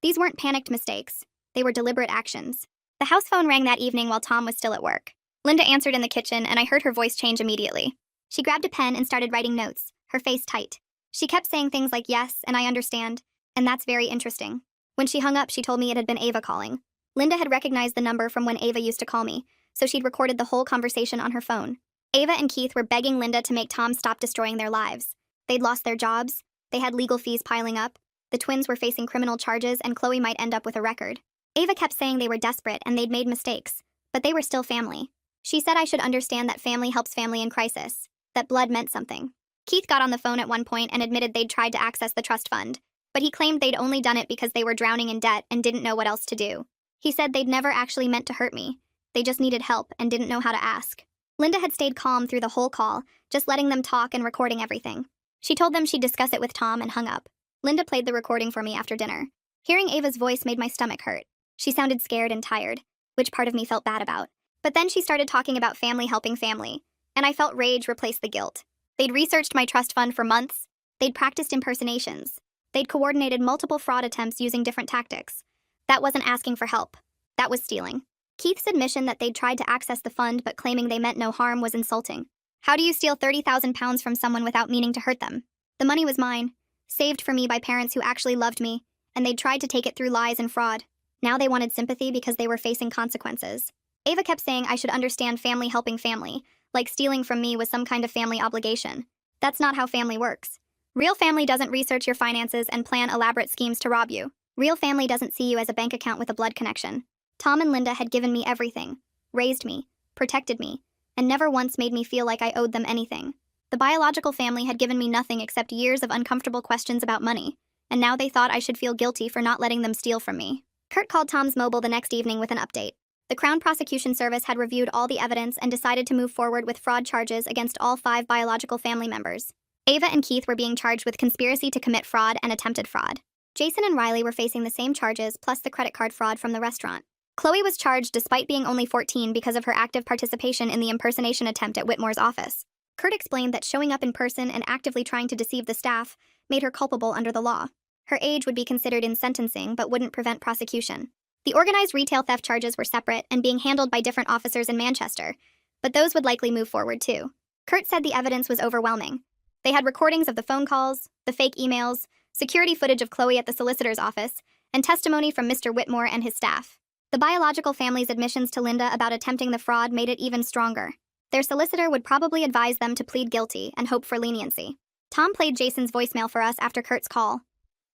These weren't panicked mistakes. They were deliberate actions. The house phone rang that evening while Tom was still at work. Linda answered in the kitchen, and I heard her voice change immediately. She grabbed a pen and started writing notes, her face tight. She kept saying things like yes, and I understand, and that's very interesting. When she hung up, she told me it had been Ava calling. Linda had recognized the number from when Ava used to call me, so she'd recorded the whole conversation on her phone. Ava and Keith were begging Linda to make Tom stop destroying their lives. They'd lost their jobs, they had legal fees piling up, the twins were facing criminal charges, and Chloe might end up with a record. Ava kept saying they were desperate and they'd made mistakes, but they were still family. She said I should understand that family helps family in crisis, that blood meant something. Keith got on the phone at one point and admitted they'd tried to access the trust fund, but he claimed they'd only done it because they were drowning in debt and didn't know what else to do. He said they'd never actually meant to hurt me. They just needed help and didn't know how to ask. Linda had stayed calm through the whole call, just letting them talk and recording everything. She told them she'd discuss it with Tom and hung up. Linda played the recording for me after dinner. Hearing Ava's voice made my stomach hurt. She sounded scared and tired, which part of me felt bad about. But then she started talking about family helping family, and I felt rage replace the guilt. They'd researched my trust fund for months. They'd practiced impersonations. They'd coordinated multiple fraud attempts using different tactics. That wasn't asking for help. That was stealing. Keith's admission that they'd tried to access the fund but claiming they meant no harm was insulting. How do you steal 30,000 pounds from someone without meaning to hurt them? The money was mine, saved for me by parents who actually loved me, and they'd tried to take it through lies and fraud. Now they wanted sympathy because they were facing consequences. Ava kept saying I should understand family helping family, like stealing from me was some kind of family obligation. That's not how family works. Real family doesn't research your finances and plan elaborate schemes to rob you. Real family doesn't see you as a bank account with a blood connection. Tom and Linda had given me everything, raised me, protected me, and never once made me feel like I owed them anything. The biological family had given me nothing except years of uncomfortable questions about money, and now they thought I should feel guilty for not letting them steal from me. Kurt called Tom's mobile the next evening with an update. The Crown Prosecution Service had reviewed all the evidence and decided to move forward with fraud charges against all 5 biological family members. Ava and Keith were being charged with conspiracy to commit fraud and attempted fraud. Jason and Riley were facing the same charges plus the credit card fraud from the restaurant. Chloe was charged despite being only 14 because of her active participation in the impersonation attempt at Whitmore's office. Kurt explained that showing up in person and actively trying to deceive the staff made her culpable under the law. Her age would be considered in sentencing but wouldn't prevent prosecution. The organized retail theft charges were separate and being handled by different officers in Manchester, but those would likely move forward too. Kurt said the evidence was overwhelming. They had recordings of the phone calls, the fake emails, security footage of Chloe at the solicitor's office, and testimony from Mr. Whitmore and his staff. The biological family's admissions to Linda about attempting the fraud made it even stronger. Their solicitor would probably advise them to plead guilty and hope for leniency. Tom played Jason's voicemail for us after Kurt's call.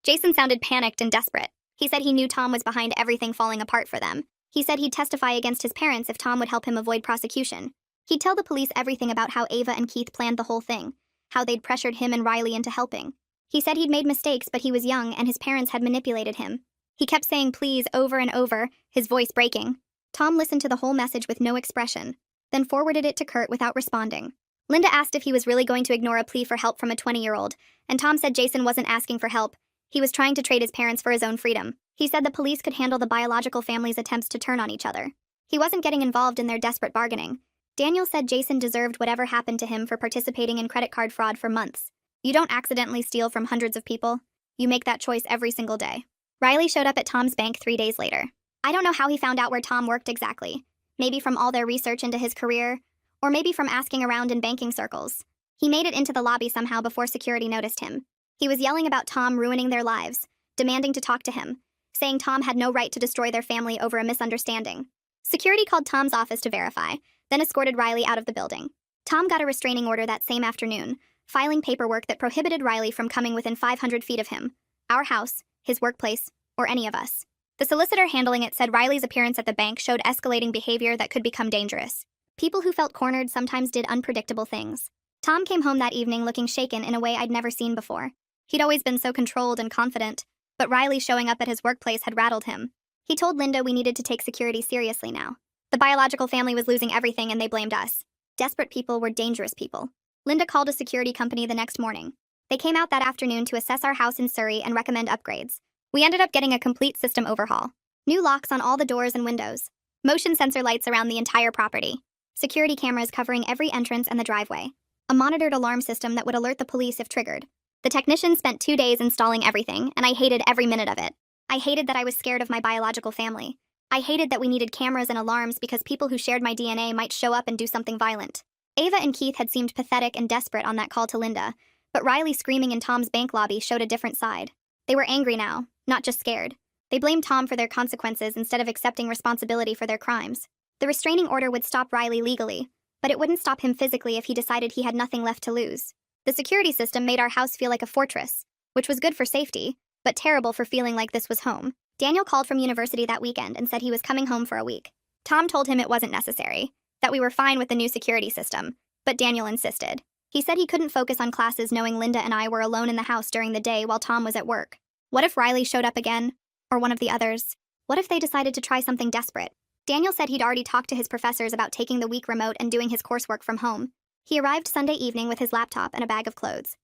Jason sounded panicked and desperate. He said he knew Tom was behind everything falling apart for them. He said he'd testify against his parents if Tom would help him avoid prosecution. He'd tell the police everything about how Ava and Keith planned the whole thing, how they'd pressured him and Riley into helping. He said he'd made mistakes, but he was young and his parents had manipulated him. He kept saying please over and over, his voice breaking. Tom listened to the whole message with no expression, then forwarded it to Kurt without responding. Linda asked if he was really going to ignore a plea for help from a 20-year-old, and Tom said Jason wasn't asking for help. He was trying to trade his parents for his own freedom. He said the police could handle the biological family's attempts to turn on each other. He wasn't getting involved in their desperate bargaining. Daniel said Jason deserved whatever happened to him for participating in credit card fraud for months. You don't accidentally steal from hundreds of people. You make that choice every single day. Riley showed up at Tom's bank 3 days later. I don't know how he found out where Tom worked exactly. Maybe from all their research into his career, or maybe from asking around in banking circles. He made it into the lobby somehow before security noticed him. He was yelling about Tom ruining their lives, demanding to talk to him, saying Tom had no right to destroy their family over a misunderstanding. Security called Tom's office to verify, then escorted Riley out of the building. Tom got a restraining order that same afternoon, filing paperwork that prohibited Riley from coming within 500 feet of him, our house, his workplace, or any of us. The solicitor handling it said Riley's appearance at the bank showed escalating behavior that could become dangerous. People who felt cornered sometimes did unpredictable things. Tom came home that evening looking shaken in a way I'd never seen before. He'd always been so controlled and confident, but Riley showing up at his workplace had rattled him. He told Linda we needed to take security seriously now. The biological family was losing everything and they blamed us. Desperate people were dangerous people. Linda called a security company the next morning. They came out that afternoon to assess our house in Surrey and recommend upgrades. We ended up getting a complete system overhaul. New locks on all the doors and windows. Motion sensor lights around the entire property. Security cameras covering every entrance and the driveway. A monitored alarm system that would alert the police if triggered. The technicians spent 2 days installing everything, and I hated every minute of it. I hated that I was scared of my biological family. I hated that we needed cameras and alarms because people who shared my DNA might show up and do something violent. Ava and Keith had seemed pathetic and desperate on that call to Linda, but Riley screaming in Tom's bank lobby showed a different side. They were angry now, not just scared. They blamed Tom for their consequences instead of accepting responsibility for their crimes. The restraining order would stop Riley legally, but it wouldn't stop him physically if he decided he had nothing left to lose. The security system made our house feel like a fortress, which was good for safety, but terrible for feeling like this was home. Daniel called from university that weekend and said he was coming home for a week. Tom told him it wasn't necessary, that we were fine with the new security system, but Daniel insisted. He said he couldn't focus on classes knowing Linda and I were alone in the house during the day while Tom was at work. What if Riley showed up again? Or one of the others? What if they decided to try something desperate? Daniel said he'd already talked to his professors about taking the week remote and doing his coursework from home. He arrived Sunday evening with his laptop and a bag of clothes.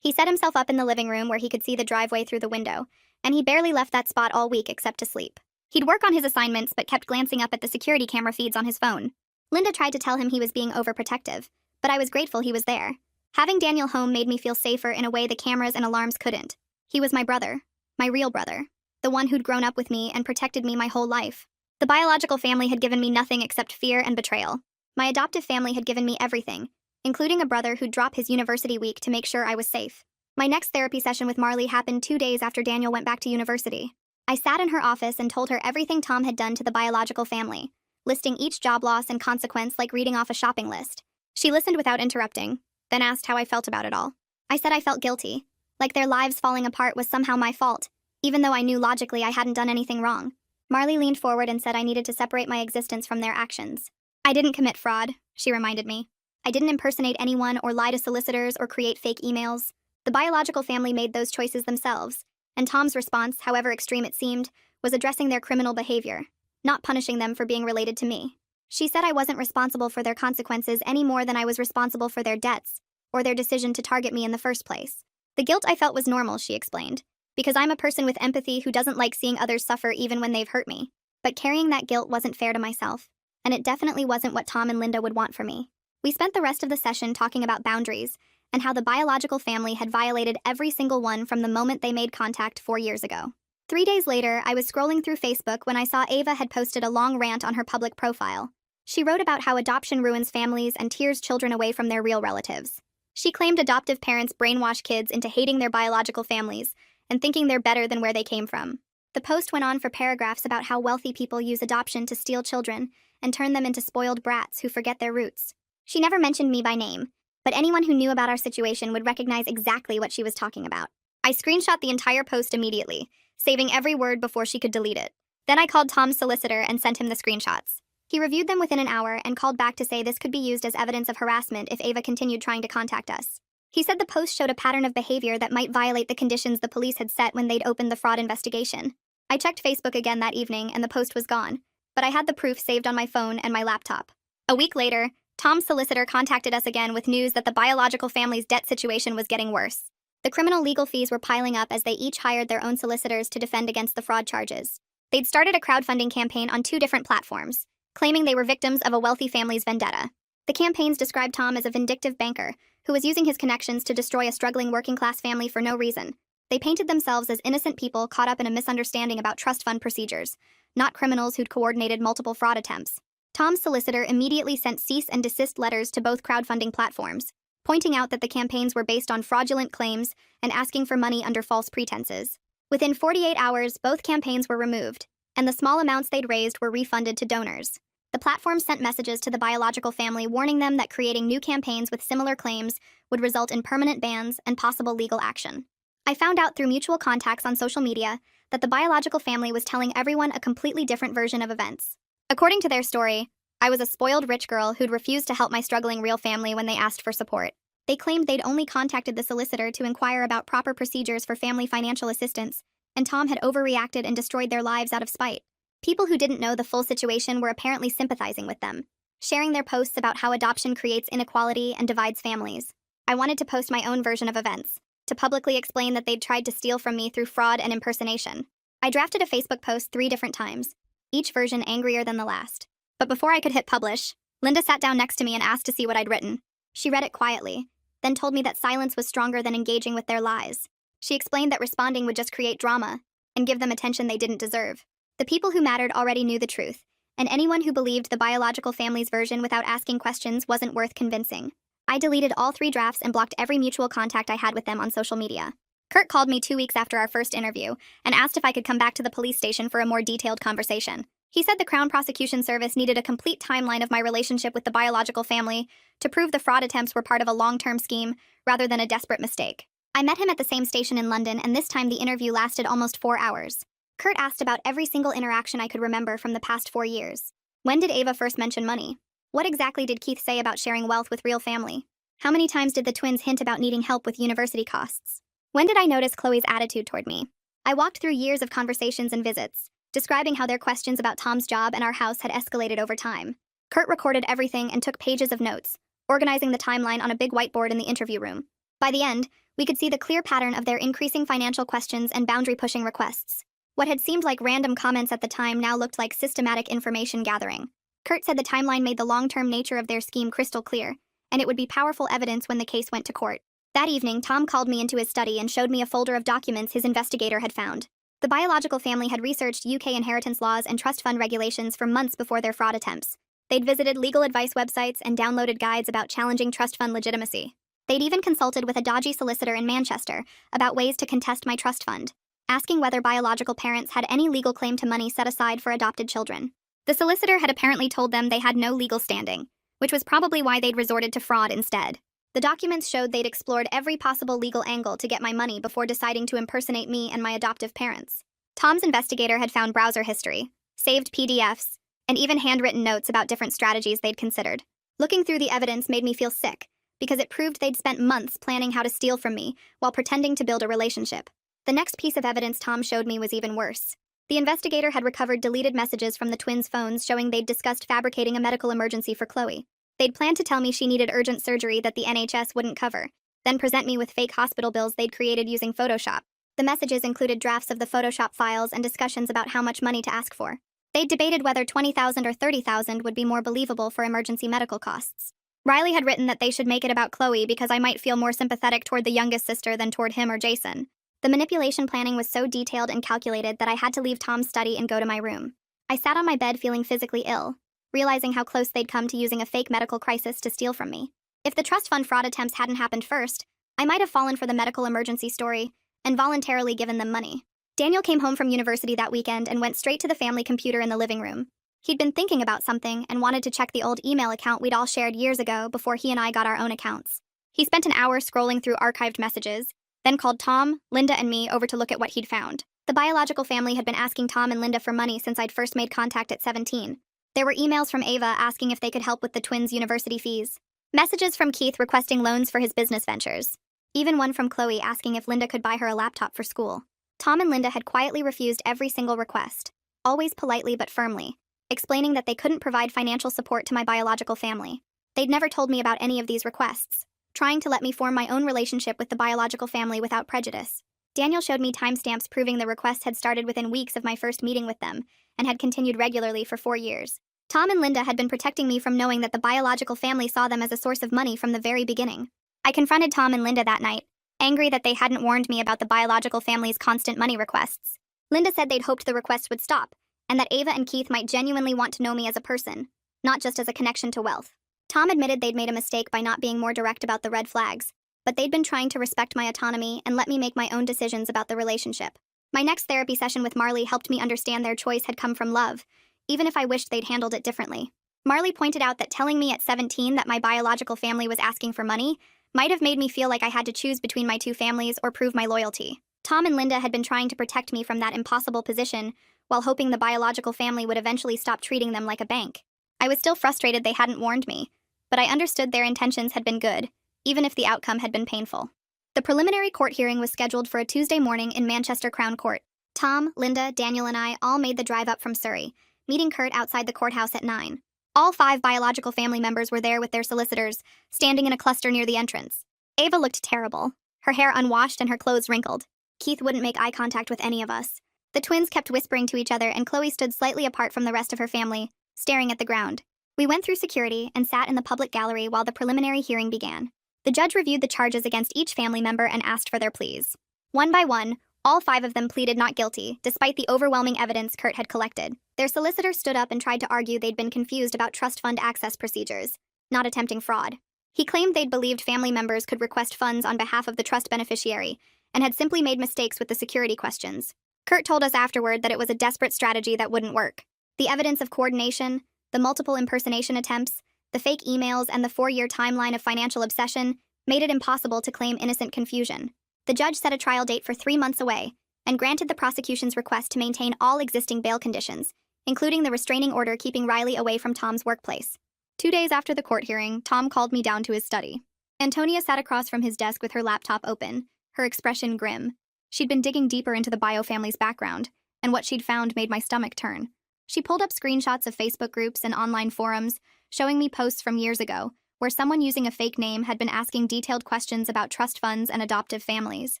He set himself up in the living room where he could see the driveway through the window, and he barely left that spot all week except to sleep. He'd work on his assignments but kept glancing up at the security camera feeds on his phone. Linda tried to tell him he was being overprotective, but I was grateful he was there. Having Daniel home made me feel safer in a way the cameras and alarms couldn't. He was my brother, my real brother, the one who'd grown up with me and protected me my whole life. The biological family had given me nothing except fear and betrayal. My adoptive family had given me everything, including a brother who'd drop his university week to make sure I was safe. My next therapy session with Marley happened 2 days after Daniel went back to university. I sat in her office and told her everything Tom had done to the biological family, listing each job loss and consequence like reading off a shopping list. She listened without interrupting, then asked how I felt about it all. I said I felt guilty, like their lives falling apart was somehow my fault, even though I knew logically I hadn't done anything wrong. Marley leaned forward and said I needed to separate my existence from their actions. I didn't commit fraud, she reminded me. I didn't impersonate anyone or lie to solicitors or create fake emails. The biological family made those choices themselves, and Tom's response, however extreme it seemed, was addressing their criminal behavior, not punishing them for being related to me. She said I wasn't responsible for their consequences any more than I was responsible for their debts, or their decision to target me in the first place. The guilt I felt was normal, she explained, because I'm a person with empathy who doesn't like seeing others suffer even when they've hurt me. But carrying that guilt wasn't fair to myself, and it definitely wasn't what Tom and Linda would want for me. We spent the rest of the session talking about boundaries, and how the biological family had violated every single one from the moment they made contact 4 years ago. 3 days later, I was scrolling through Facebook when I saw Ava had posted a long rant on her public profile. She wrote about how adoption ruins families and tears children away from their real relatives. She claimed adoptive parents brainwash kids into hating their biological families and thinking they're better than where they came from. The post went on for paragraphs about how wealthy people use adoption to steal children and turn them into spoiled brats who forget their roots. She never mentioned me by name, but anyone who knew about our situation would recognize exactly what she was talking about. I screenshot the entire post immediately, saving every word before she could delete it. Then I called Tom's solicitor and sent him the screenshots. He reviewed them within an hour and called back to say this could be used as evidence of harassment if Ava continued trying to contact us. He said the post showed a pattern of behavior that might violate the conditions the police had set when they'd opened the fraud investigation. I checked Facebook again that evening and the post was gone, but I had the proof saved on my phone and my laptop. A week later, Tom's solicitor contacted us again with news that the biological family's debt situation was getting worse. The criminal legal fees were piling up as they each hired their own solicitors to defend against the fraud charges. They'd started a crowdfunding campaign on 2 different platforms, claiming they were victims of a wealthy family's vendetta. The campaigns described Tom as a vindictive banker who was using his connections to destroy a struggling working-class family for no reason. They painted themselves as innocent people caught up in a misunderstanding about trust fund procedures, not criminals who'd coordinated multiple fraud attempts. Tom's solicitor immediately sent cease and desist letters to both crowdfunding platforms, pointing out that the campaigns were based on fraudulent claims and asking for money under false pretenses. Within 48 hours, both campaigns were removed, and the small amounts they'd raised were refunded to donors. The platform sent messages to the biological family warning them that creating new campaigns with similar claims would result in permanent bans and possible legal action. I found out through mutual contacts on social media that the biological family was telling everyone a completely different version of events. According to their story, I was a spoiled rich girl who'd refused to help my struggling real family when they asked for support. They claimed they'd only contacted the solicitor to inquire about proper procedures for family financial assistance, and Tom had overreacted and destroyed their lives out of spite. People who didn't know the full situation were apparently sympathizing with them, sharing their posts about how adoption creates inequality and divides families. I wanted to post my own version of events, to publicly explain that they'd tried to steal from me through fraud and impersonation. I drafted a Facebook post 3 different times, each version angrier than the last. But before I could hit publish, Linda sat down next to me and asked to see what I'd written. She read it quietly, then told me that silence was stronger than engaging with their lies. She explained that responding would just create drama and give them attention they didn't deserve. The people who mattered already knew the truth, and anyone who believed the biological family's version without asking questions wasn't worth convincing. I deleted all 3 drafts and blocked every mutual contact I had with them on social media. Kurt called me 2 weeks after our first interview and asked if I could come back to the police station for a more detailed conversation. He said the Crown Prosecution Service needed a complete timeline of my relationship with the biological family to prove the fraud attempts were part of a long-term scheme rather than a desperate mistake. I met him at the same station in London, and this time the interview lasted almost 4 hours. Kurt asked about every single interaction I could remember from the past 4 years. When did Ava first mention money? What exactly did Keith say about sharing wealth with real family? How many times did the twins hint about needing help with university costs? When did I notice Chloe's attitude toward me? I walked through years of conversations and visits, describing how their questions about Tom's job and our house had escalated over time. Kurt recorded everything and took pages of notes, organizing the timeline on a big whiteboard in the interview room. By the end, we could see the clear pattern of their increasing financial questions and boundary-pushing requests. What had seemed like random comments at the time now looked like systematic information gathering. Kurt said the timeline made the long-term nature of their scheme crystal clear, and it would be powerful evidence when the case went to court. That evening, Tom called me into his study and showed me a folder of documents his investigator had found. The biological family had researched UK inheritance laws and trust fund regulations for months before their fraud attempts. They'd visited legal advice websites and downloaded guides about challenging trust fund legitimacy. They'd even consulted with a dodgy solicitor in Manchester about ways to contest my trust fund, asking whether biological parents had any legal claim to money set aside for adopted children. The solicitor had apparently told them they had no legal standing, which was probably why they'd resorted to fraud instead. The documents showed they'd explored every possible legal angle to get my money before deciding to impersonate me and my adoptive parents. Tom's investigator had found browser history, saved PDFs, and even handwritten notes about different strategies they'd considered. Looking through the evidence made me feel sick, because it proved they'd spent months planning how to steal from me while pretending to build a relationship. The next piece of evidence Tom showed me was even worse. The investigator had recovered deleted messages from the twins' phones showing they'd discussed fabricating a medical emergency for Chloe. They'd planned to tell me she needed urgent surgery that the NHS wouldn't cover, then present me with fake hospital bills they'd created using Photoshop. The messages included drafts of the Photoshop files and discussions about how much money to ask for. They'd debated whether $20,000 or $30,000 would be more believable for emergency medical costs. Riley had written that they should make it about Chloe because I might feel more sympathetic toward the youngest sister than toward him or Jason. The manipulation planning was so detailed and calculated that I had to leave Tom's study and go to my room. I sat on my bed feeling physically ill, realizing how close they'd come to using a fake medical crisis to steal from me. If the trust fund fraud attempts hadn't happened first, I might have fallen for the medical emergency story and voluntarily given them money. Daniel came home from university that weekend and went straight to the family computer in the living room. He'd been thinking about something and wanted to check the old email account we'd all shared years ago before he and I got our own accounts. He spent an hour scrolling through archived messages, then called Tom, Linda, and me over to look at what he'd found. The biological family had been asking Tom and Linda for money since I'd first made contact at 17. There were emails from Ava asking if they could help with the twins' university fees, messages from Keith requesting loans for his business ventures, even one from Chloe asking if Linda could buy her a laptop for school. Tom and Linda had quietly refused every single request, always politely but firmly, explaining that they couldn't provide financial support to my biological family. They'd never told me about any of these requests, trying to let me form my own relationship with the biological family without prejudice. Daniel showed me timestamps proving the requests had started within weeks of my first meeting with them and had continued regularly for 4 years. Tom and Linda had been protecting me from knowing that the biological family saw them as a source of money from the very beginning. I confronted Tom and Linda that night, angry that they hadn't warned me about the biological family's constant money requests. Linda said they'd hoped the requests would stop, and that Ava and Keith might genuinely want to know me as a person, not just as a connection to wealth. Tom admitted they'd made a mistake by not being more direct about the red flags, but they'd been trying to respect my autonomy and let me make my own decisions about the relationship. My next therapy session with Marley helped me understand their choice had come from love, even if I wished they'd handled it differently. Marley pointed out that telling me at 17 that my biological family was asking for money might have made me feel like I had to choose between my two families or prove my loyalty. Tom and Linda had been trying to protect me from that impossible position while hoping the biological family would eventually stop treating them like a bank. I was still frustrated they hadn't warned me, but I understood their intentions had been good, even if the outcome had been painful. The preliminary court hearing was scheduled for a Tuesday morning in Manchester Crown Court. Tom, Linda, Daniel, and I all made the drive up from Surrey, meeting Kurt outside the courthouse at 9. All 5 biological family members were there with their solicitors, standing in a cluster near the entrance. Ava looked terrible, her hair unwashed and her clothes wrinkled. Keith wouldn't make eye contact with any of us. The twins kept whispering to each other, and Chloe stood slightly apart from the rest of her family, staring at the ground. We went through security and sat in the public gallery while the preliminary hearing began. The judge reviewed the charges against each family member and asked for their pleas. One by one, all 5 of them pleaded not guilty, despite the overwhelming evidence Kurt had collected. Their solicitor stood up and tried to argue they'd been confused about trust fund access procedures, not attempting fraud. He claimed they'd believed family members could request funds on behalf of the trust beneficiary, and had simply made mistakes with the security questions. Kurt told us afterward that it was a desperate strategy that wouldn't work. The evidence of coordination, the multiple impersonation attempts, the fake emails, and the 4-year timeline of financial obsession made it impossible to claim innocent confusion. The judge set a trial date for 3 months away, and granted the prosecution's request to maintain all existing bail conditions, including the restraining order keeping Riley away from Tom's workplace. 2 days after the court hearing, Tom called me down to his study. Antonia sat across from his desk with her laptop open, her expression grim. She'd been digging deeper into the Bio family's background, and what she'd found made my stomach turn. She pulled up screenshots of Facebook groups and online forums, showing me posts from years ago, where someone using a fake name had been asking detailed questions about trust funds and adoptive families.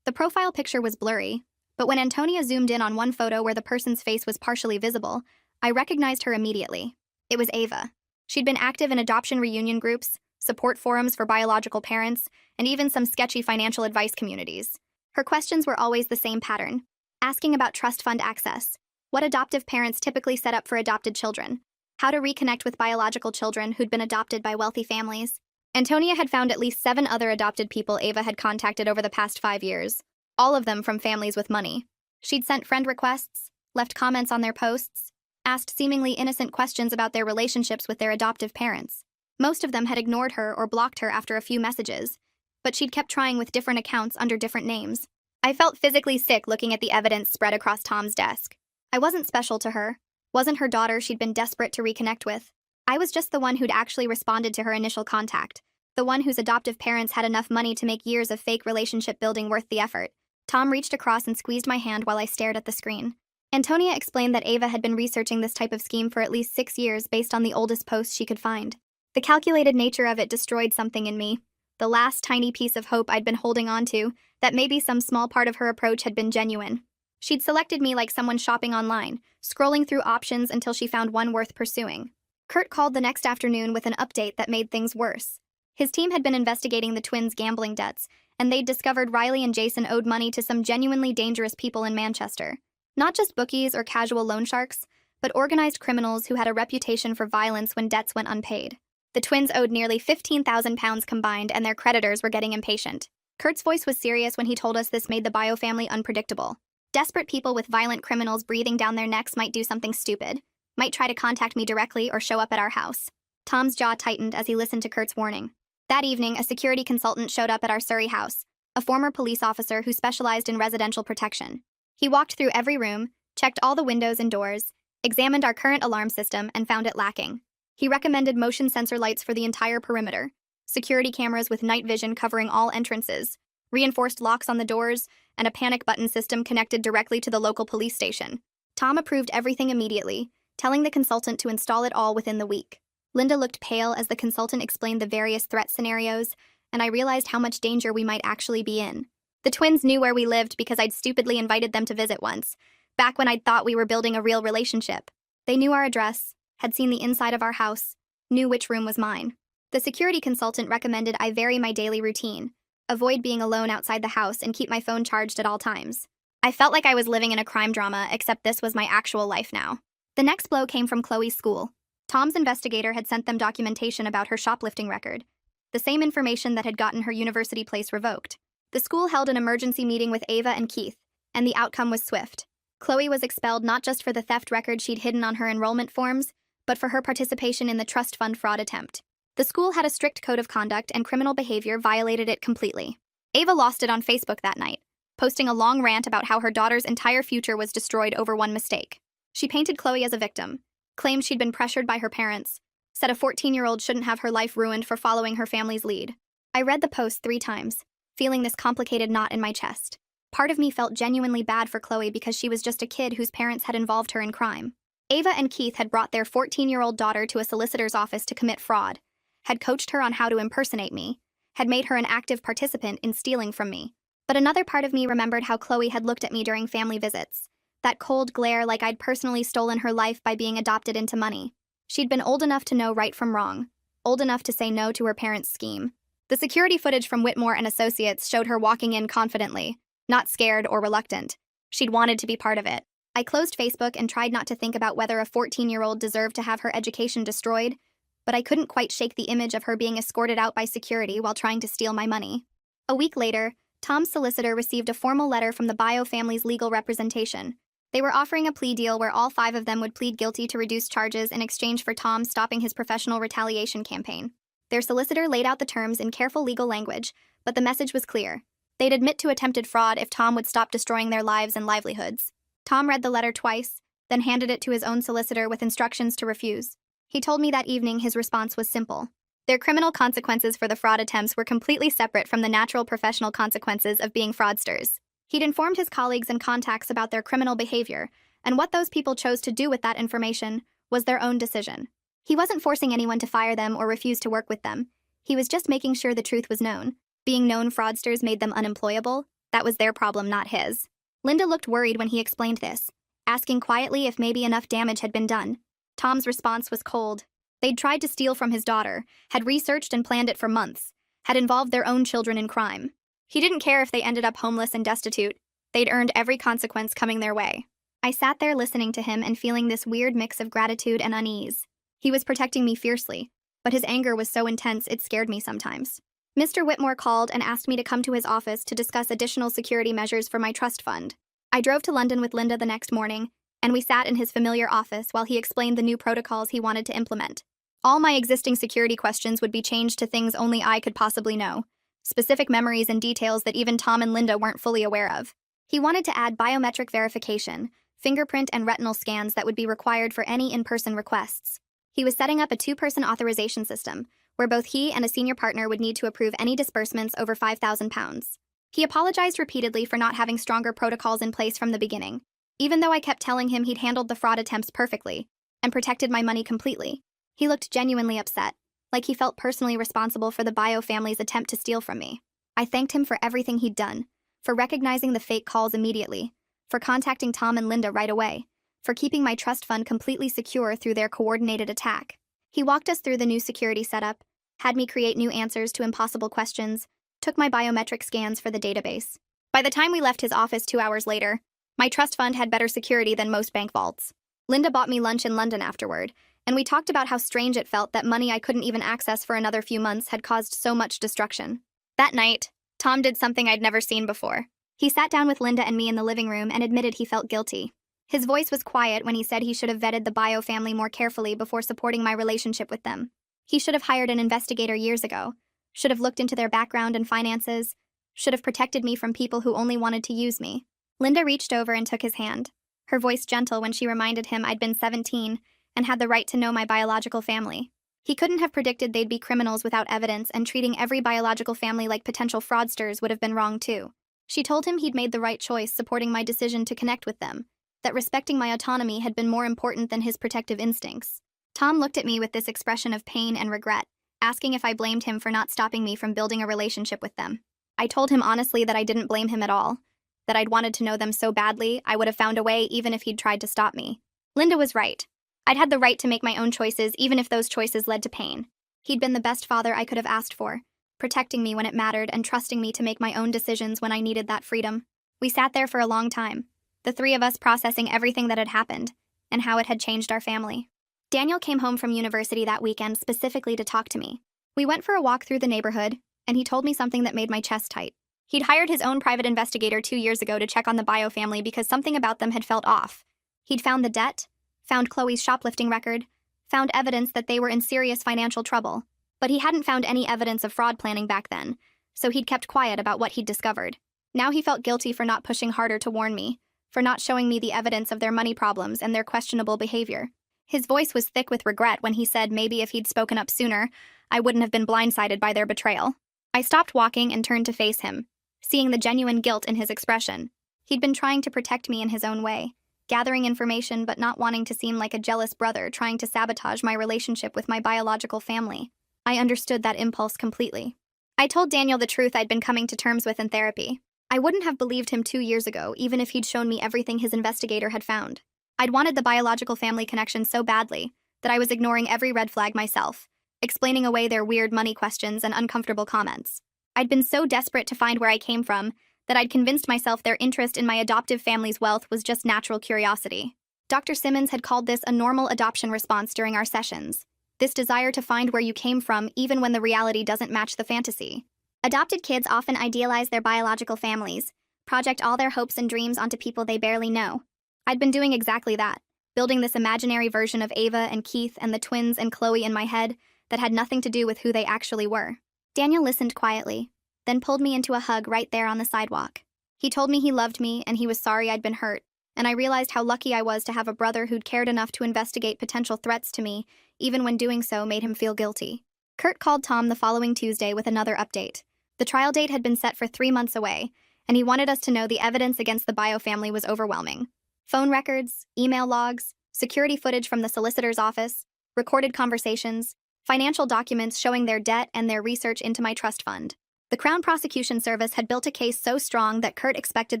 The profile picture was blurry, but when Antonia zoomed in on one photo where the person's face was partially visible, I recognized her immediately. It was Ava. She'd been active in adoption reunion groups, support forums for biological parents, and even some sketchy financial advice communities. Her questions were always the same pattern, asking about trust fund access, what adoptive parents typically set up for adopted children, how to reconnect with biological children who'd been adopted by wealthy families. Antonia had found at least 7 other adopted people Ava had contacted over the past 5 years, all of them from families with money. She'd sent friend requests, left comments on their posts, asked seemingly innocent questions about their relationships with their adoptive parents. Most of them had ignored her or blocked her after a few messages, but she'd kept trying with different accounts under different names. I felt physically sick looking at the evidence spread across Tom's desk. I wasn't special to her, wasn't her daughter she'd been desperate to reconnect with. I was just the one who'd actually responded to her initial contact, the one whose adoptive parents had enough money to make years of fake relationship building worth the effort. Tom reached across and squeezed my hand while I stared at the screen. Antonia explained that Ava had been researching this type of scheme for at least 6 years based on the oldest posts she could find. The calculated nature of it destroyed something in me, the last tiny piece of hope I'd been holding on to, that maybe some small part of her approach had been genuine. She'd selected me like someone shopping online, scrolling through options until she found one worth pursuing. Kurt called the next afternoon with an update that made things worse. His team had been investigating the twins' gambling debts, and they'd discovered Riley and Jason owed money to some genuinely dangerous people in Manchester. Not just bookies or casual loan sharks, but organized criminals who had a reputation for violence when debts went unpaid. The twins owed nearly £15,000 combined, and their creditors were getting impatient. Kurt's voice was serious when he told us this made the Bio family unpredictable. Desperate people with violent criminals breathing down their necks might do something stupid, might try to contact me directly or show up at our house. Tom's jaw tightened as he listened to Kurt's warning. That evening, a security consultant showed up at our Surrey house, a former police officer who specialized in residential protection. He walked through every room, checked all the windows and doors, examined our current alarm system, and found it lacking. He recommended motion sensor lights for the entire perimeter, security cameras with night vision covering all entrances, reinforced locks on the doors, and a panic button system connected directly to the local police station. Tom approved everything immediately, telling the consultant to install it all within the week. Linda looked pale as the consultant explained the various threat scenarios, and I realized how much danger we might actually be in. The twins knew where we lived because I'd stupidly invited them to visit once, back when I'd thought we were building a real relationship. They knew our address, had seen the inside of our house, knew which room was mine. The security consultant recommended I vary my daily routine, avoid being alone outside the house, and keep my phone charged at all times. I felt like I was living in a crime drama, except this was my actual life now. The next blow came from Chloe's school. Tom's investigator had sent them documentation about her shoplifting record, the same information that had gotten her university place revoked. The school held an emergency meeting with Ava and Keith, and the outcome was swift. Chloe was expelled not just for the theft record she'd hidden on her enrollment forms, but for her participation in the trust fund fraud attempt. The school had a strict code of conduct, and criminal behavior violated it completely. Ava lost it on Facebook that night, posting a long rant about how her daughter's entire future was destroyed over one mistake. She painted Chloe as a victim, claimed she'd been pressured by her parents, said a 14-year-old shouldn't have her life ruined for following her family's lead. I read the post 3 times, feeling this complicated knot in my chest. Part of me felt genuinely bad for Chloe because she was just a kid whose parents had involved her in crime. Ava and Keith had brought their 14-year-old daughter to a solicitor's office to commit fraud, had coached her on how to impersonate me, had made her an active participant in stealing from me. But another part of me remembered how Chloe had looked at me during family visits, that cold glare like I'd personally stolen her life by being adopted into money. She'd been old enough to know right from wrong, old enough to say no to her parents' scheme. The security footage from Whitmore and Associates showed her walking in confidently, not scared or reluctant. She'd wanted to be part of it. I closed Facebook and tried not to think about whether a 14-year-old deserved to have her education destroyed, but I couldn't quite shake the image of her being escorted out by security while trying to steal my money. A week later, Tom's solicitor received a formal letter from the Bio family's legal representation. They were offering a plea deal where all 5 of them would plead guilty to reduced charges in exchange for Tom stopping his professional retaliation campaign. Their solicitor laid out the terms in careful legal language, but the message was clear. They'd admit to attempted fraud if Tom would stop destroying their lives and livelihoods. Tom read the letter twice, then handed it to his own solicitor with instructions to refuse. He told me that evening his response was simple. Their criminal consequences for the fraud attempts were completely separate from the natural professional consequences of being fraudsters. He'd informed his colleagues and contacts about their criminal behavior, and what those people chose to do with that information was their own decision. He wasn't forcing anyone to fire them or refuse to work with them. He was just making sure the truth was known. Being known fraudsters made them unemployable. That was their problem, not his. Linda looked worried when he explained this, asking quietly if maybe enough damage had been done. Tom's response was cold. They'd tried to steal from his daughter, had researched and planned it for months, had involved their own children in crime. He didn't care if they ended up homeless and destitute. They'd earned every consequence coming their way. I sat there listening to him and feeling this weird mix of gratitude and unease. He was protecting me fiercely, but his anger was so intense it scared me sometimes. Mr. Whitmore called and asked me to come to his office to discuss additional security measures for my trust fund. I drove to London with Linda the next morning, and we sat in his familiar office while he explained the new protocols he wanted to implement. All my existing security questions would be changed to things only I could possibly know, specific memories and details that even Tom and Linda weren't fully aware of. He wanted to add biometric verification, fingerprint and retinal scans that would be required for any in-person requests. He was setting up a two-person authorization system, where both he and a senior partner would need to approve any disbursements over £5,000. He apologized repeatedly for not having stronger protocols in place from the beginning, even though I kept telling him he'd handled the fraud attempts perfectly and protected my money completely. He looked genuinely upset, like he felt personally responsible for the Bio family's attempt to steal from me. I thanked him for everything he'd done, for recognizing the fake calls immediately, for contacting Tom and Linda right away, for keeping my trust fund completely secure through their coordinated attack. He walked us through the new security setup, had me create new answers to impossible questions, took my biometric scans for the database. By the time we left his office 2 hours later, my trust fund had better security than most bank vaults. Linda bought me lunch in London afterward, and we talked about how strange it felt that money I couldn't even access for another few months had caused so much destruction. That night, Tom did something I'd never seen before. He sat down with Linda and me in the living room and admitted he felt guilty. His voice was quiet when he said he should have vetted the Bio family more carefully before supporting my relationship with them. He should have hired an investigator years ago, should have looked into their background and finances, should have protected me from people who only wanted to use me. Linda reached over and took his hand, her voice gentle when she reminded him I'd been 17 and had the right to know my biological family. He couldn't have predicted they'd be criminals without evidence, and treating every biological family like potential fraudsters would have been wrong too. She told him he'd made the right choice supporting my decision to connect with them, that respecting my autonomy had been more important than his protective instincts. Tom looked at me with this expression of pain and regret, asking if I blamed him for not stopping me from building a relationship with them. I told him honestly that I didn't blame him at all, that I'd wanted to know them so badly I would have found a way even if he'd tried to stop me. Linda was right. I'd had the right to make my own choices even if those choices led to pain. He'd been the best father I could have asked for, protecting me when it mattered and trusting me to make my own decisions when I needed that freedom. We sat there for a long time, the three of us processing everything that had happened and how it had changed our family. Daniel came home from university that weekend specifically to talk to me. We went for a walk through the neighborhood, and he told me something that made my chest tight. He'd hired his own private investigator 2 years ago to check on the Bio family because something about them had felt off. He'd found the debt, found Chloe's shoplifting record, found evidence that they were in serious financial trouble, but he hadn't found any evidence of fraud planning back then, so he'd kept quiet about what he'd discovered. Now he felt guilty for not pushing harder to warn me, for not showing me the evidence of their money problems and their questionable behavior. His voice was thick with regret when he said maybe if he'd spoken up sooner, I wouldn't have been blindsided by their betrayal. I stopped walking and turned to face him, seeing the genuine guilt in his expression. He'd been trying to protect me in his own way, gathering information but not wanting to seem like a jealous brother trying to sabotage my relationship with my biological family. I understood that impulse completely. I told Daniel the truth I'd been coming to terms with in therapy. I wouldn't have believed him 2 years ago, even if he'd shown me everything his investigator had found. I'd wanted the biological family connection so badly that I was ignoring every red flag myself, explaining away their weird money questions and uncomfortable comments. I'd been so desperate to find where I came from that I'd convinced myself their interest in my adoptive family's wealth was just natural curiosity. Dr. Simmons had called this a normal adoption response during our sessions, this desire to find where you came from even when the reality doesn't match the fantasy. Adopted kids often idealize their biological families, project all their hopes and dreams onto people they barely know. I'd been doing exactly that, building this imaginary version of Ava and Keith and the twins and Chloe in my head that had nothing to do with who they actually were. Daniel listened quietly, then pulled me into a hug right there on the sidewalk. He told me he loved me and he was sorry I'd been hurt, and I realized how lucky I was to have a brother who'd cared enough to investigate potential threats to me, even when doing so made him feel guilty. Kurt called Tom the following Tuesday with another update. The trial date had been set for 3 months away, and he wanted us to know the evidence against the Bio family was overwhelming. Phone records, email logs, security footage from the solicitor's office, recorded conversations, financial documents showing their debt and their research into my trust fund. The Crown Prosecution Service had built a case so strong that Kurt expected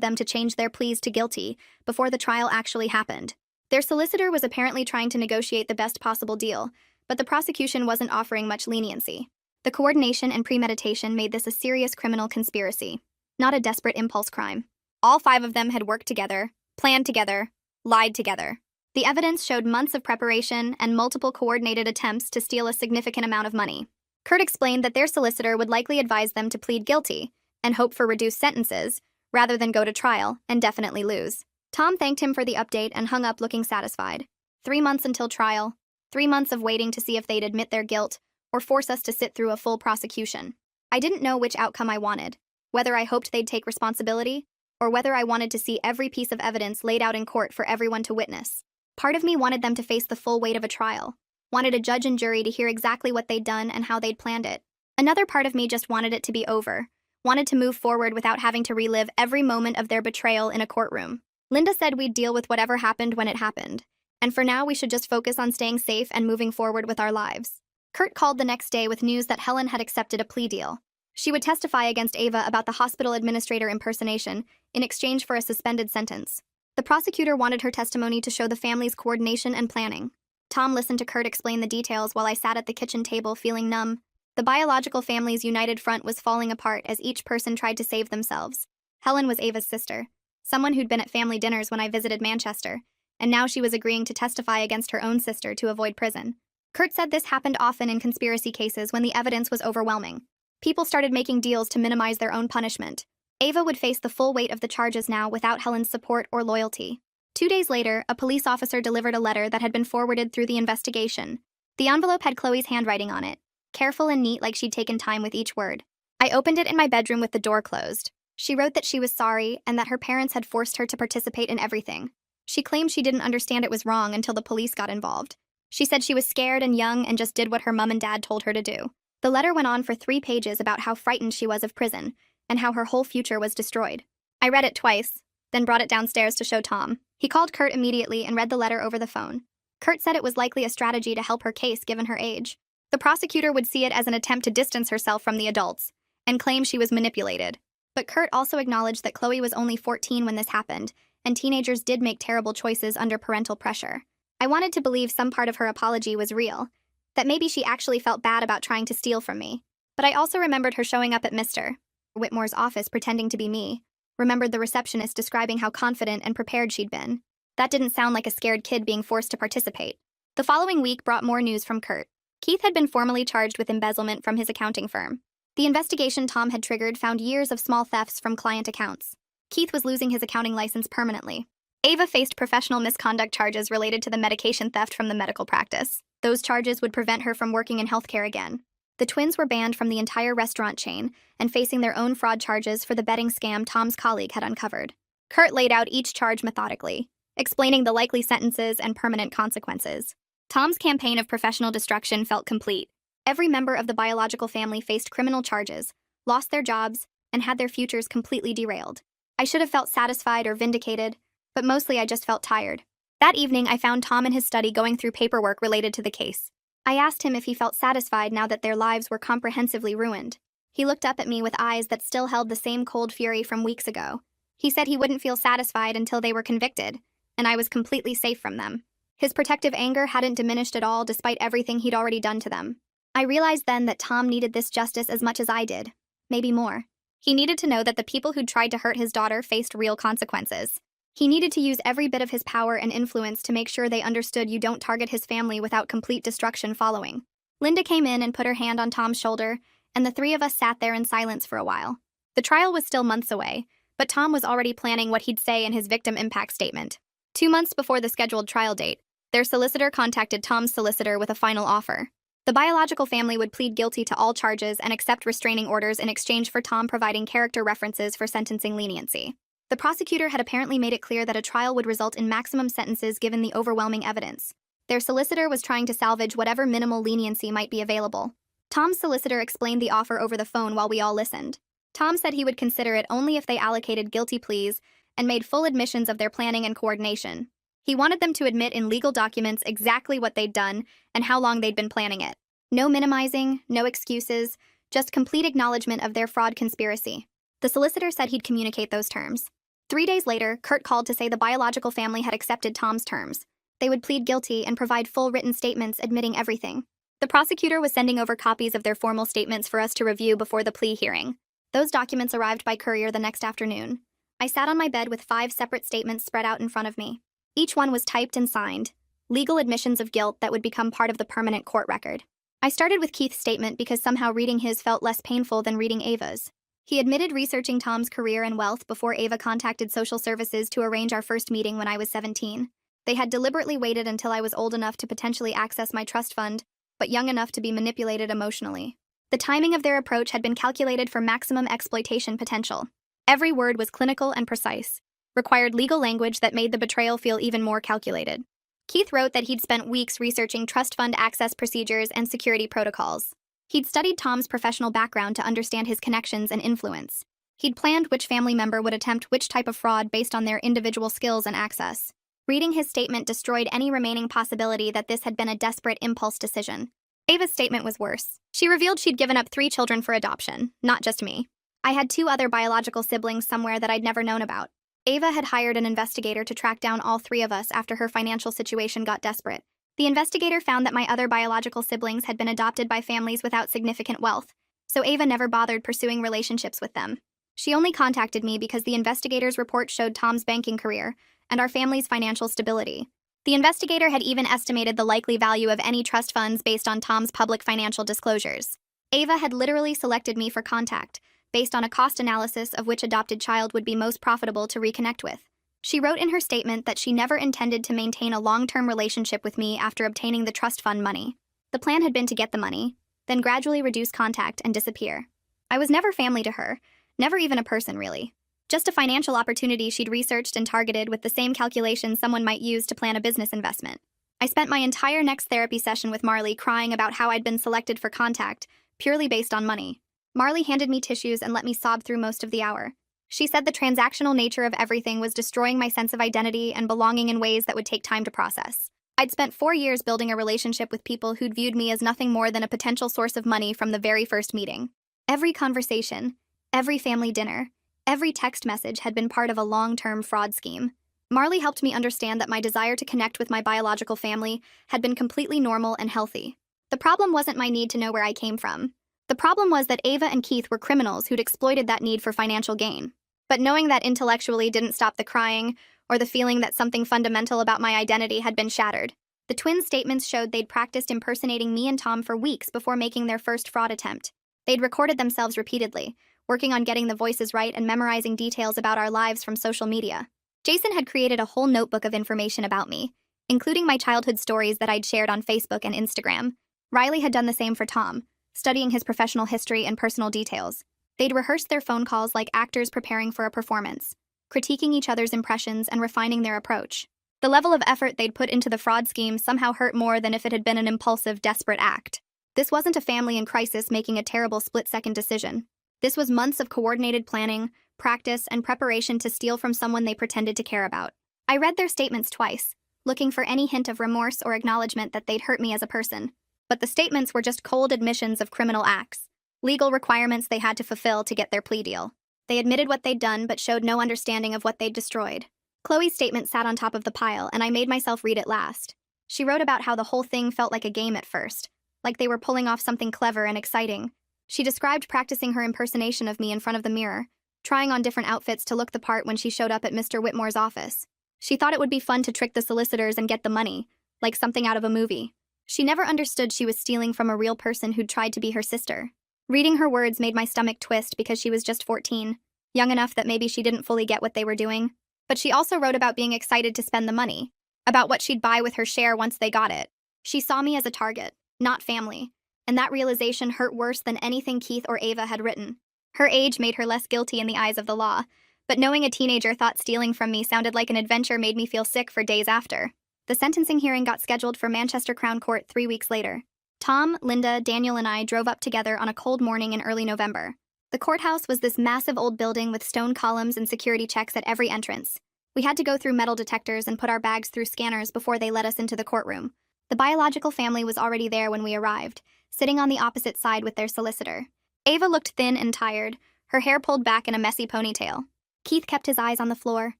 them to change their pleas to guilty before the trial actually happened. Their solicitor was apparently trying to negotiate the best possible deal, but the prosecution wasn't offering much leniency. The coordination and premeditation made this a serious criminal conspiracy, not a desperate impulse crime. All 5 of them had worked together, planned together, lied together. The evidence showed months of preparation and multiple coordinated attempts to steal a significant amount of money. Kurt explained that their solicitor would likely advise them to plead guilty and hope for reduced sentences, rather than go to trial and definitely lose. Tom thanked him for the update and hung up looking satisfied. 3 months until trial, 3 months of waiting to see if they'd admit their guilt or force us to sit through a full prosecution. I didn't know which outcome I wanted, whether I hoped they'd take responsibility or whether I wanted to see every piece of evidence laid out in court for everyone to witness. Part of me wanted them to face the full weight of a trial, wanted a judge and jury to hear exactly what they'd done and how they'd planned it. Another part of me just wanted it to be over, wanted to move forward without having to relive every moment of their betrayal in a courtroom. Linda said we'd deal with whatever happened when it happened, and for now we should just focus on staying safe and moving forward with our lives. Kurt called the next day with news that Helen had accepted a plea deal. She would testify against Ava about the hospital administrator impersonation in exchange for a suspended sentence. The prosecutor wanted her testimony to show the family's coordination and planning. Tom listened to Kurt explain the details while I sat at the kitchen table feeling numb. The biological family's united front was falling apart as each person tried to save themselves. Helen was Ava's sister, someone who'd been at family dinners when I visited Manchester, and now she was agreeing to testify against her own sister to avoid prison. Kurt said this happened often in conspiracy cases when the evidence was overwhelming. People started making deals to minimize their own punishment. Ava would face the full weight of the charges now without Helen's support or loyalty. 2 days later, a police officer delivered a letter that had been forwarded through the investigation. The envelope had Chloe's handwriting on it, careful and neat like she'd taken time with each word. I opened it in my bedroom with the door closed. She wrote that she was sorry and that her parents had forced her to participate in everything. She claimed she didn't understand it was wrong until the police got involved. She said she was scared and young and just did what her mom and dad told her to do. The letter went on for 3 pages about how frightened she was of prison and how her whole future was destroyed. I read it twice, then brought it downstairs to show Tom. He called Kurt immediately and read the letter over the phone. Kurt said it was likely a strategy to help her case given her age. The prosecutor would see it as an attempt to distance herself from the adults and claim she was manipulated. But Kurt also acknowledged that Chloe was only 14 when this happened, and teenagers did make terrible choices under parental pressure. I wanted to believe some part of her apology was real, that maybe she actually felt bad about trying to steal from me. But I also remembered her showing up at Mr. Whitmore's office pretending to be me, remembered the receptionist describing how confident and prepared she'd been. That didn't sound like a scared kid being forced to participate. The following week brought more news from Kurt. Keith had been formally charged with embezzlement from his accounting firm. The investigation Tom had triggered found years of small thefts from client accounts. Keith was losing his accounting license permanently. Ava faced professional misconduct charges related to the medication theft from the medical practice. Those charges would prevent her from working in healthcare again. The twins were banned from the entire restaurant chain and facing their own fraud charges for the betting scam Tom's colleague had uncovered. Kurt laid out each charge methodically, explaining the likely sentences and permanent consequences. Tom's campaign of professional destruction felt complete. Every member of the biological family faced criminal charges, lost their jobs, and had their futures completely derailed. I should have felt satisfied or vindicated, but mostly I just felt tired. That evening, I found Tom in his study going through paperwork related to the case. I asked him if he felt satisfied now that their lives were comprehensively ruined. He looked up at me with eyes that still held the same cold fury from weeks ago. He said he wouldn't feel satisfied until they were convicted, and I was completely safe from them. His protective anger hadn't diminished at all despite everything he'd already done to them. I realized then that Tom needed this justice as much as I did, maybe more. He needed to know that the people who'd tried to hurt his daughter faced real consequences. He needed to use every bit of his power and influence to make sure they understood you don't target his family without complete destruction following. Linda came in and put her hand on Tom's shoulder, and the 3 of us sat there in silence for a while. The trial was still months away, but Tom was already planning what he'd say in his victim impact statement. 2 months before the scheduled trial date, their solicitor contacted Tom's solicitor with a final offer. The biological family would plead guilty to all charges and accept restraining orders in exchange for Tom providing character references for sentencing leniency. The prosecutor had apparently made it clear that a trial would result in maximum sentences given the overwhelming evidence. Their solicitor was trying to salvage whatever minimal leniency might be available. Tom's solicitor explained the offer over the phone while we all listened. Tom said he would consider it only if they allocated guilty pleas and made full admissions of their planning and coordination. He wanted them to admit in legal documents exactly what they'd done and how long they'd been planning it. No minimizing, no excuses, just complete acknowledgement of their fraud conspiracy. The solicitor said he'd communicate those terms. 3 days later, Kurt called to say the biological family had accepted Tom's terms. They would plead guilty and provide full written statements admitting everything. The prosecutor was sending over copies of their formal statements for us to review before the plea hearing. Those documents arrived by courier the next afternoon. I sat on my bed with 5 separate statements spread out in front of me. Each one was typed and signed, legal admissions of guilt that would become part of the permanent court record. I started with Keith's statement because somehow reading his felt less painful than reading Ava's. He admitted researching Tom's career and wealth before Ava contacted social services to arrange our first meeting when I was 17. They had deliberately waited until I was old enough to potentially access my trust fund, but young enough to be manipulated emotionally. The timing of their approach had been calculated for maximum exploitation potential. Every word was clinical and precise, required legal language that made the betrayal feel even more calculated. Keith wrote that he'd spent weeks researching trust fund access procedures and security protocols. He'd studied Tom's professional background to understand his connections and influence. He'd planned which family member would attempt which type of fraud based on their individual skills and access. Reading his statement destroyed any remaining possibility that this had been a desperate impulse decision. Ava's statement was worse. She revealed she'd given up 3 children for adoption, not just me. I had 2 other biological siblings somewhere that I'd never known about. Ava had hired an investigator to track down all 3 of us after her financial situation got desperate. The investigator found that my other biological siblings had been adopted by families without significant wealth, so Ava never bothered pursuing relationships with them. She only contacted me because the investigator's report showed Tom's banking career and our family's financial stability. The investigator had even estimated the likely value of any trust funds based on Tom's public financial disclosures. Ava had literally selected me for contact, based on a cost analysis of which adopted child would be most profitable to reconnect with. She wrote in her statement that she never intended to maintain a long-term relationship with me after obtaining the trust fund money. The plan had been to get the money, then gradually reduce contact and disappear. I was never family to her, never even a person really. Just a financial opportunity she'd researched and targeted with the same calculations someone might use to plan a business investment. I spent my entire next therapy session with Marley crying about how I'd been selected for contact, purely based on money. Marley handed me tissues and let me sob through most of the hour. She said the transactional nature of everything was destroying my sense of identity and belonging in ways that would take time to process. I'd spent 4 years building a relationship with people who'd viewed me as nothing more than a potential source of money from the very first meeting. Every conversation, every family dinner, every text message had been part of a long-term fraud scheme. Marley helped me understand that my desire to connect with my biological family had been completely normal and healthy. The problem wasn't my need to know where I came from. The problem was that Ava and Keith were criminals who'd exploited that need for financial gain. But knowing that intellectually didn't stop the crying, or the feeling that something fundamental about my identity had been shattered. The twins' statements showed they'd practiced impersonating me and Tom for weeks before making their first fraud attempt. They'd recorded themselves repeatedly, working on getting the voices right and memorizing details about our lives from social media. Jason had created a whole notebook of information about me, including my childhood stories that I'd shared on Facebook and Instagram. Riley had done the same for Tom, studying his professional history and personal details. They'd rehearsed their phone calls like actors preparing for a performance, critiquing each other's impressions and refining their approach. The level of effort they'd put into the fraud scheme somehow hurt more than if it had been an impulsive, desperate act. This wasn't a family in crisis making a terrible split-second decision. This was months of coordinated planning, practice, and preparation to steal from someone they pretended to care about. I read their statements twice, looking for any hint of remorse or acknowledgement that they'd hurt me as a person. But the statements were just cold admissions of criminal acts, legal requirements they had to fulfill to get their plea deal. They admitted what they'd done but showed no understanding of what they'd destroyed. Chloe's statement sat on top of the pile, and I made myself read it last. She wrote about how the whole thing felt like a game at first, like they were pulling off something clever and exciting. She described practicing her impersonation of me in front of the mirror, trying on different outfits to look the part when she showed up at Mr. Whitmore's office. She thought it would be fun to trick the solicitors and get the money, like something out of a movie. She never understood she was stealing from a real person who'd tried to be her sister. Reading her words made my stomach twist because she was just 14, young enough that maybe she didn't fully get what they were doing. But she also wrote about being excited to spend the money, about what she'd buy with her share once they got it. She saw me as a target, not family, and that realization hurt worse than anything Keith or Ava had written. Her age made her less guilty in the eyes of the law, but knowing a teenager thought stealing from me sounded like an adventure made me feel sick for days after. The sentencing hearing got scheduled for Manchester Crown Court 3 weeks later. Tom, Linda, Daniel, and I drove up together on a cold morning in early November. The courthouse was this massive old building with stone columns and security checks at every entrance. We had to go through metal detectors and put our bags through scanners before they let us into the courtroom. The biological family was already there when we arrived, sitting on the opposite side with their solicitor. Ava looked thin and tired, her hair pulled back in a messy ponytail. Keith kept his eyes on the floor,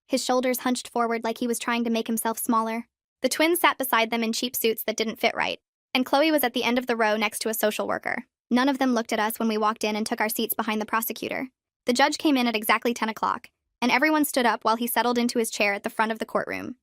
his shoulders hunched forward like he was trying to make himself smaller. The twins sat beside them in cheap suits that didn't fit right, and Chloe was at the end of the row next to a social worker. None of them looked at us when we walked in and took our seats behind the prosecutor. The judge came in at exactly 10 o'clock, and everyone stood up while he settled into his chair at the front of the courtroom.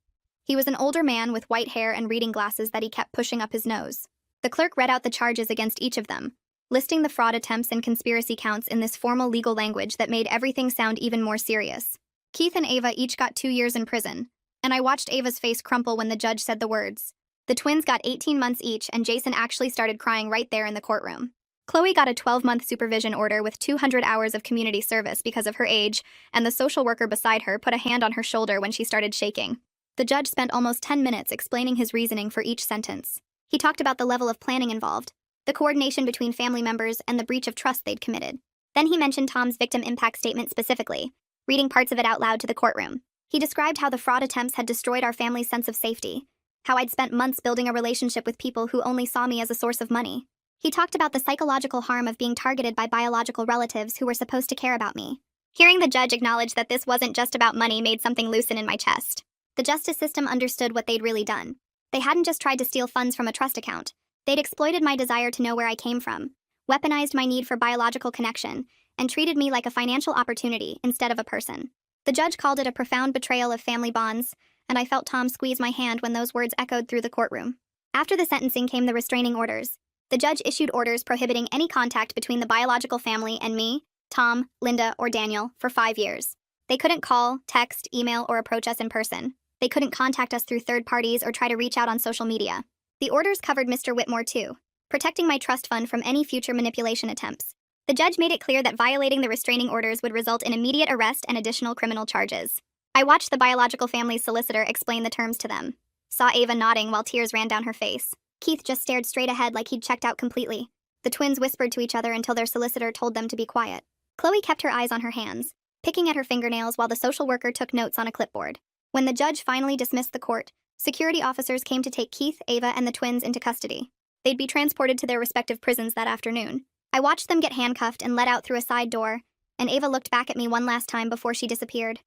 He was an older man with white hair and reading glasses that he kept pushing up his nose. The clerk read out the charges against each of them, listing the fraud attempts and conspiracy counts in this formal legal language that made everything sound even more serious. Keith and Ava each got 2 years in prison, and I watched Ava's face crumple when the judge said the words. The twins got 18 months each, and Jason actually started crying right there in the courtroom. Chloe got a 12-month supervision order with 200 hours of community service because of her age, and the social worker beside her put a hand on her shoulder when she started shaking. The judge spent almost 10 minutes explaining his reasoning for each sentence. He talked about the level of planning involved, the coordination between family members, and the breach of trust they'd committed. Then he mentioned Tom's victim impact statement specifically, reading parts of it out loud to the courtroom. He described how the fraud attempts had destroyed our family's sense of safety, how I'd spent months building a relationship with people who only saw me as a source of money. He talked about the psychological harm of being targeted by biological relatives who were supposed to care about me. Hearing the judge acknowledge that this wasn't just about money made something loosen in my chest. The justice system understood what they'd really done. They hadn't just tried to steal funds from a trust account. They'd exploited my desire to know where I came from, weaponized my need for biological connection, and treated me like a financial opportunity instead of a person. The judge called it a profound betrayal of family bonds, and I felt Tom squeeze my hand when those words echoed through the courtroom. After the sentencing came the restraining orders. The judge issued orders prohibiting any contact between the biological family and me, Tom, Linda, or Daniel for 5 years. They couldn't call, text, email, or approach us in person. They couldn't contact us through third parties or try to reach out on social media. The orders covered Mr. Whitmore too, protecting my trust fund from any future manipulation attempts. The judge made it clear that violating the restraining orders would result in immediate arrest and additional criminal charges. I watched the biological family's solicitor explain the terms to them. Saw Ava nodding while tears ran down her face. Keith just stared straight ahead like he'd checked out completely. The twins whispered to each other until their solicitor told them to be quiet. Chloe kept her eyes on her hands, picking at her fingernails while the social worker took notes on a clipboard. When the judge finally dismissed the court, security officers came to take Keith, Ava, and the twins into custody. They'd be transported to their respective prisons that afternoon. I watched them get handcuffed and let out through a side door, and Ava looked back at me one last time before she disappeared.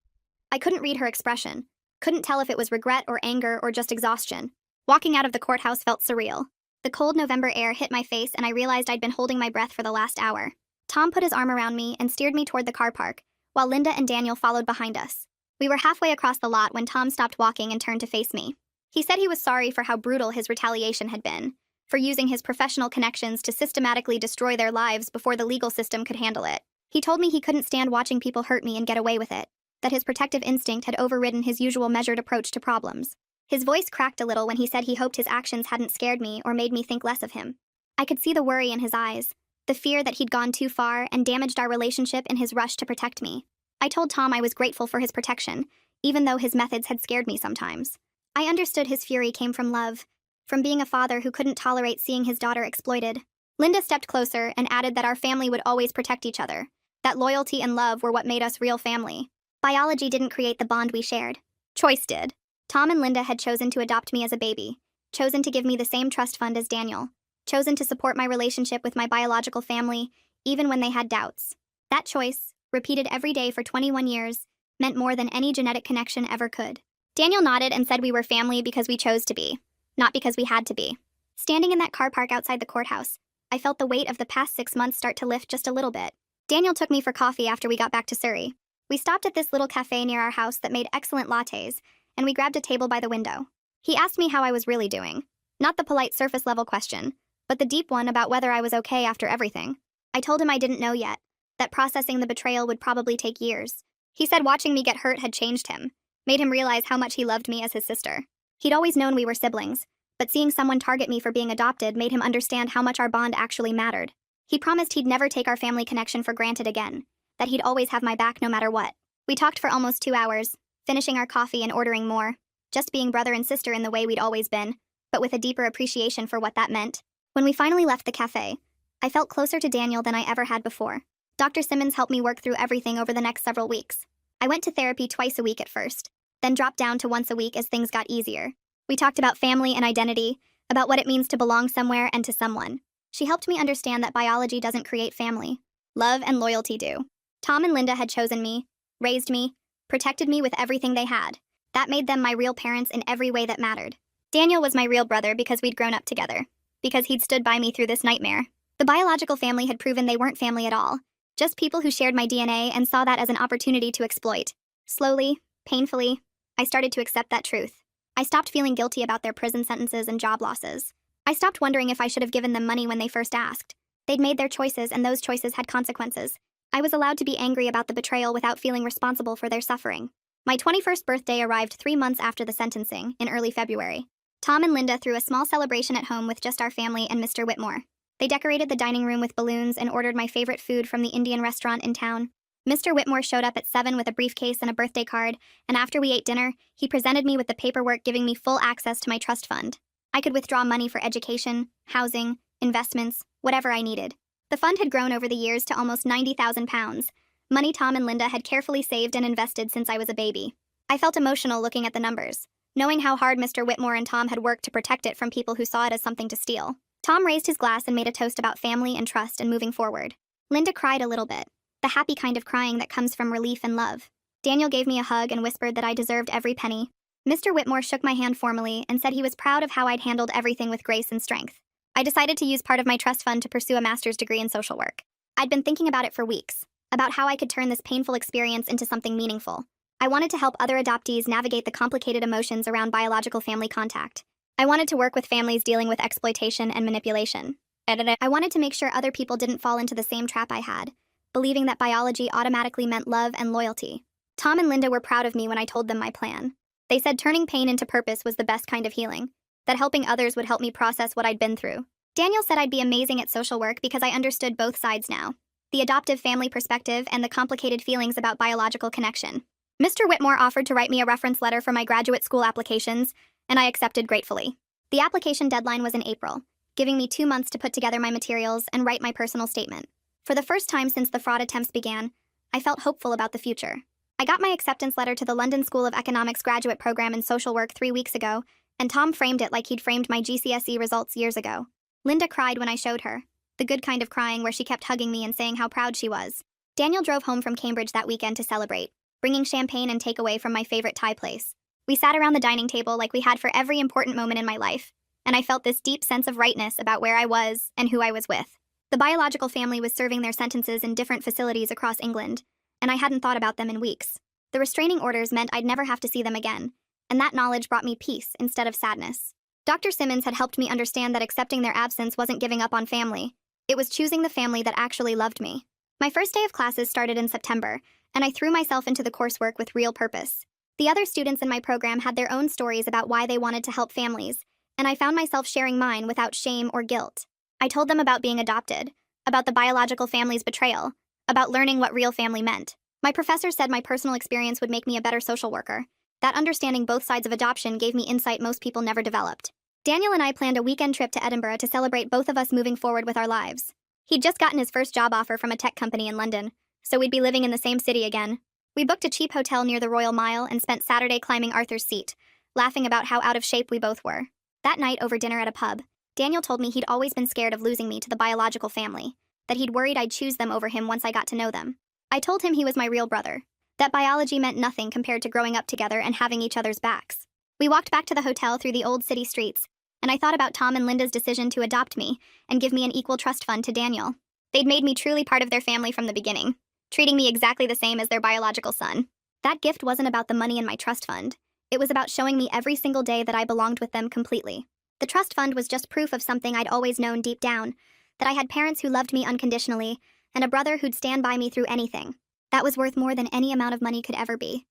I couldn't read her expression, couldn't tell if it was regret or anger or just exhaustion. Walking out of the courthouse felt surreal. The cold November air hit my face and I realized I'd been holding my breath for the last hour. Tom put his arm around me and steered me toward the car park, while Linda and Daniel followed behind us. We were halfway across the lot when Tom stopped walking and turned to face me. He said he was sorry for how brutal his retaliation had been, for using his professional connections to systematically destroy their lives before the legal system could handle it. He told me he couldn't stand watching people hurt me and get away with it, that his protective instinct had overridden his usual measured approach to problems. His voice cracked a little when he said he hoped his actions hadn't scared me or made me think less of him. I could see the worry in his eyes, the fear that he'd gone too far and damaged our relationship in his rush to protect me. I told Tom I was grateful for his protection, even though his methods had scared me sometimes. I understood his fury came from love, from being a father who couldn't tolerate seeing his daughter exploited. Linda stepped closer and added that our family would always protect each other, that loyalty and love were what made us real family. Biology didn't create the bond we shared. Choice did. Tom and Linda had chosen to adopt me as a baby, chosen to give me the same trust fund as Daniel, chosen to support my relationship with my biological family, even when they had doubts. That choice, repeated every day for 21 years, meant more than any genetic connection ever could. Daniel nodded and said we were family because we chose to be, not because we had to be. Standing in that car park outside the courthouse, I felt the weight of the past 6 months start to lift just a little bit. Daniel took me for coffee after we got back to Surrey. We stopped at this little cafe near our house that made excellent lattes, and we grabbed a table by the window. He asked me how I was really doing. Not the polite surface-level question, but the deep one about whether I was okay after everything. I told him I didn't know yet, that processing the betrayal would probably take years. He said watching me get hurt had changed him, made him realize how much he loved me as his sister. He'd always known we were siblings, but seeing someone target me for being adopted made him understand how much our bond actually mattered. He promised he'd never take our family connection for granted again, that he'd always have my back no matter what. We talked for almost 2 hours, finishing our coffee and ordering more, just being brother and sister in the way we'd always been, but with a deeper appreciation for what that meant. When we finally left the cafe, I felt closer to Daniel than I ever had before. Dr. Simmons helped me work through everything over the next several weeks. I went to therapy twice a week at first, then dropped down to once a week as things got easier. We talked about family and identity, about what it means to belong somewhere and to someone. She helped me understand that biology doesn't create family. Love and loyalty do. Tom and Linda had chosen me, raised me, protected me with everything they had. That made them my real parents in every way that mattered. Daniel was my real brother because we'd grown up together, because he'd stood by me through this nightmare. The biological family had proven they weren't family at all, just people who shared my DNA and saw that as an opportunity to exploit. Slowly, painfully, I started to accept that truth. I stopped feeling guilty about their prison sentences and job losses. I stopped wondering if I should have given them money when they first asked. They'd made their choices, and those choices had consequences. I was allowed to be angry about the betrayal without feeling responsible for their suffering. My 21st birthday arrived 3 months after the sentencing, in early February. Tom and Linda threw a small celebration at home with just our family and Mr. Whitmore. They decorated the dining room with balloons and ordered my favorite food from the Indian restaurant in town. Mr. Whitmore showed up at 7 with a briefcase and a birthday card, and after we ate dinner, he presented me with the paperwork giving me full access to my trust fund. I could withdraw money for education, housing, investments, whatever I needed. The fund had grown over the years to almost £90,000, money Tom and Linda had carefully saved and invested since I was a baby. I felt emotional looking at the numbers, knowing how hard Mr. Whitmore and Tom had worked to protect it from people who saw it as something to steal. Tom raised his glass and made a toast about family and trust and moving forward. Linda cried a little bit, the happy kind of crying that comes from relief and love. Daniel gave me a hug and whispered that I deserved every penny. Mr. Whitmore shook my hand formally and said he was proud of how I'd handled everything with grace and strength. I decided to use part of my trust fund to pursue a master's degree in social work. I'd been thinking about it for weeks, about how I could turn this painful experience into something meaningful. I wanted to help other adoptees navigate the complicated emotions around biological family contact. I wanted to work with families dealing with exploitation and manipulation. I wanted to make sure other people didn't fall into the same trap I had, believing that biology automatically meant love and loyalty. Tom and Linda were proud of me when I told them my plan. They said turning pain into purpose was the best kind of healing, that helping others would help me process what I'd been through. Daniel said I'd be amazing at social work because I understood both sides now, the adoptive family perspective and the complicated feelings about biological connection. Mr. Whitmore offered to write me a reference letter for my graduate school applications, and I accepted gratefully. The application deadline was in April, giving me 2 months to put together my materials and write my personal statement. For the first time since the fraud attempts began, I felt hopeful about the future. I got my acceptance letter to the London School of Economics graduate program in social work 3 weeks ago, and Tom framed it like he'd framed my GCSE results years ago. Linda cried when I showed her, the good kind of crying where she kept hugging me and saying how proud she was. Daniel drove home from Cambridge that weekend to celebrate, bringing champagne and takeaway from my favorite Thai place. We sat around the dining table like we had for every important moment in my life, and I felt this deep sense of rightness about where I was and who I was with. The biological family was serving their sentences in different facilities across England, and I hadn't thought about them in weeks. The restraining orders meant I'd never have to see them again, and that knowledge brought me peace instead of sadness. Dr. Simmons had helped me understand that accepting their absence wasn't giving up on family. It was choosing the family that actually loved me. My first day of classes started in September, and I threw myself into the coursework with real purpose. The other students in my program had their own stories about why they wanted to help families, and I found myself sharing mine without shame or guilt. I told them about being adopted, about the biological family's betrayal, about learning what real family meant. My professor said my personal experience would make me a better social worker. That understanding both sides of adoption gave me insight most people never developed. Daniel and I planned a weekend trip to Edinburgh to celebrate both of us moving forward with our lives. He'd just gotten his first job offer from a tech company in London, so we'd be living in the same city again. We booked a cheap hotel near the Royal Mile and spent Saturday climbing Arthur's Seat, laughing about how out of shape we both were. That night over dinner at a pub, Daniel told me he'd always been scared of losing me to the biological family, that he'd worried I'd choose them over him once I got to know them. I told him he was my real brother, that biology meant nothing compared to growing up together and having each other's backs. We walked back to the hotel through the old city streets, and I thought about Tom and Linda's decision to adopt me and give me an equal trust fund to Daniel. They'd made me truly part of their family from the beginning, treating me exactly the same as their biological son. That gift wasn't about the money in my trust fund. It was about showing me every single day that I belonged with them completely. The trust fund was just proof of something I'd always known deep down, that I had parents who loved me unconditionally and a brother who'd stand by me through anything. That was worth more than any amount of money could ever be.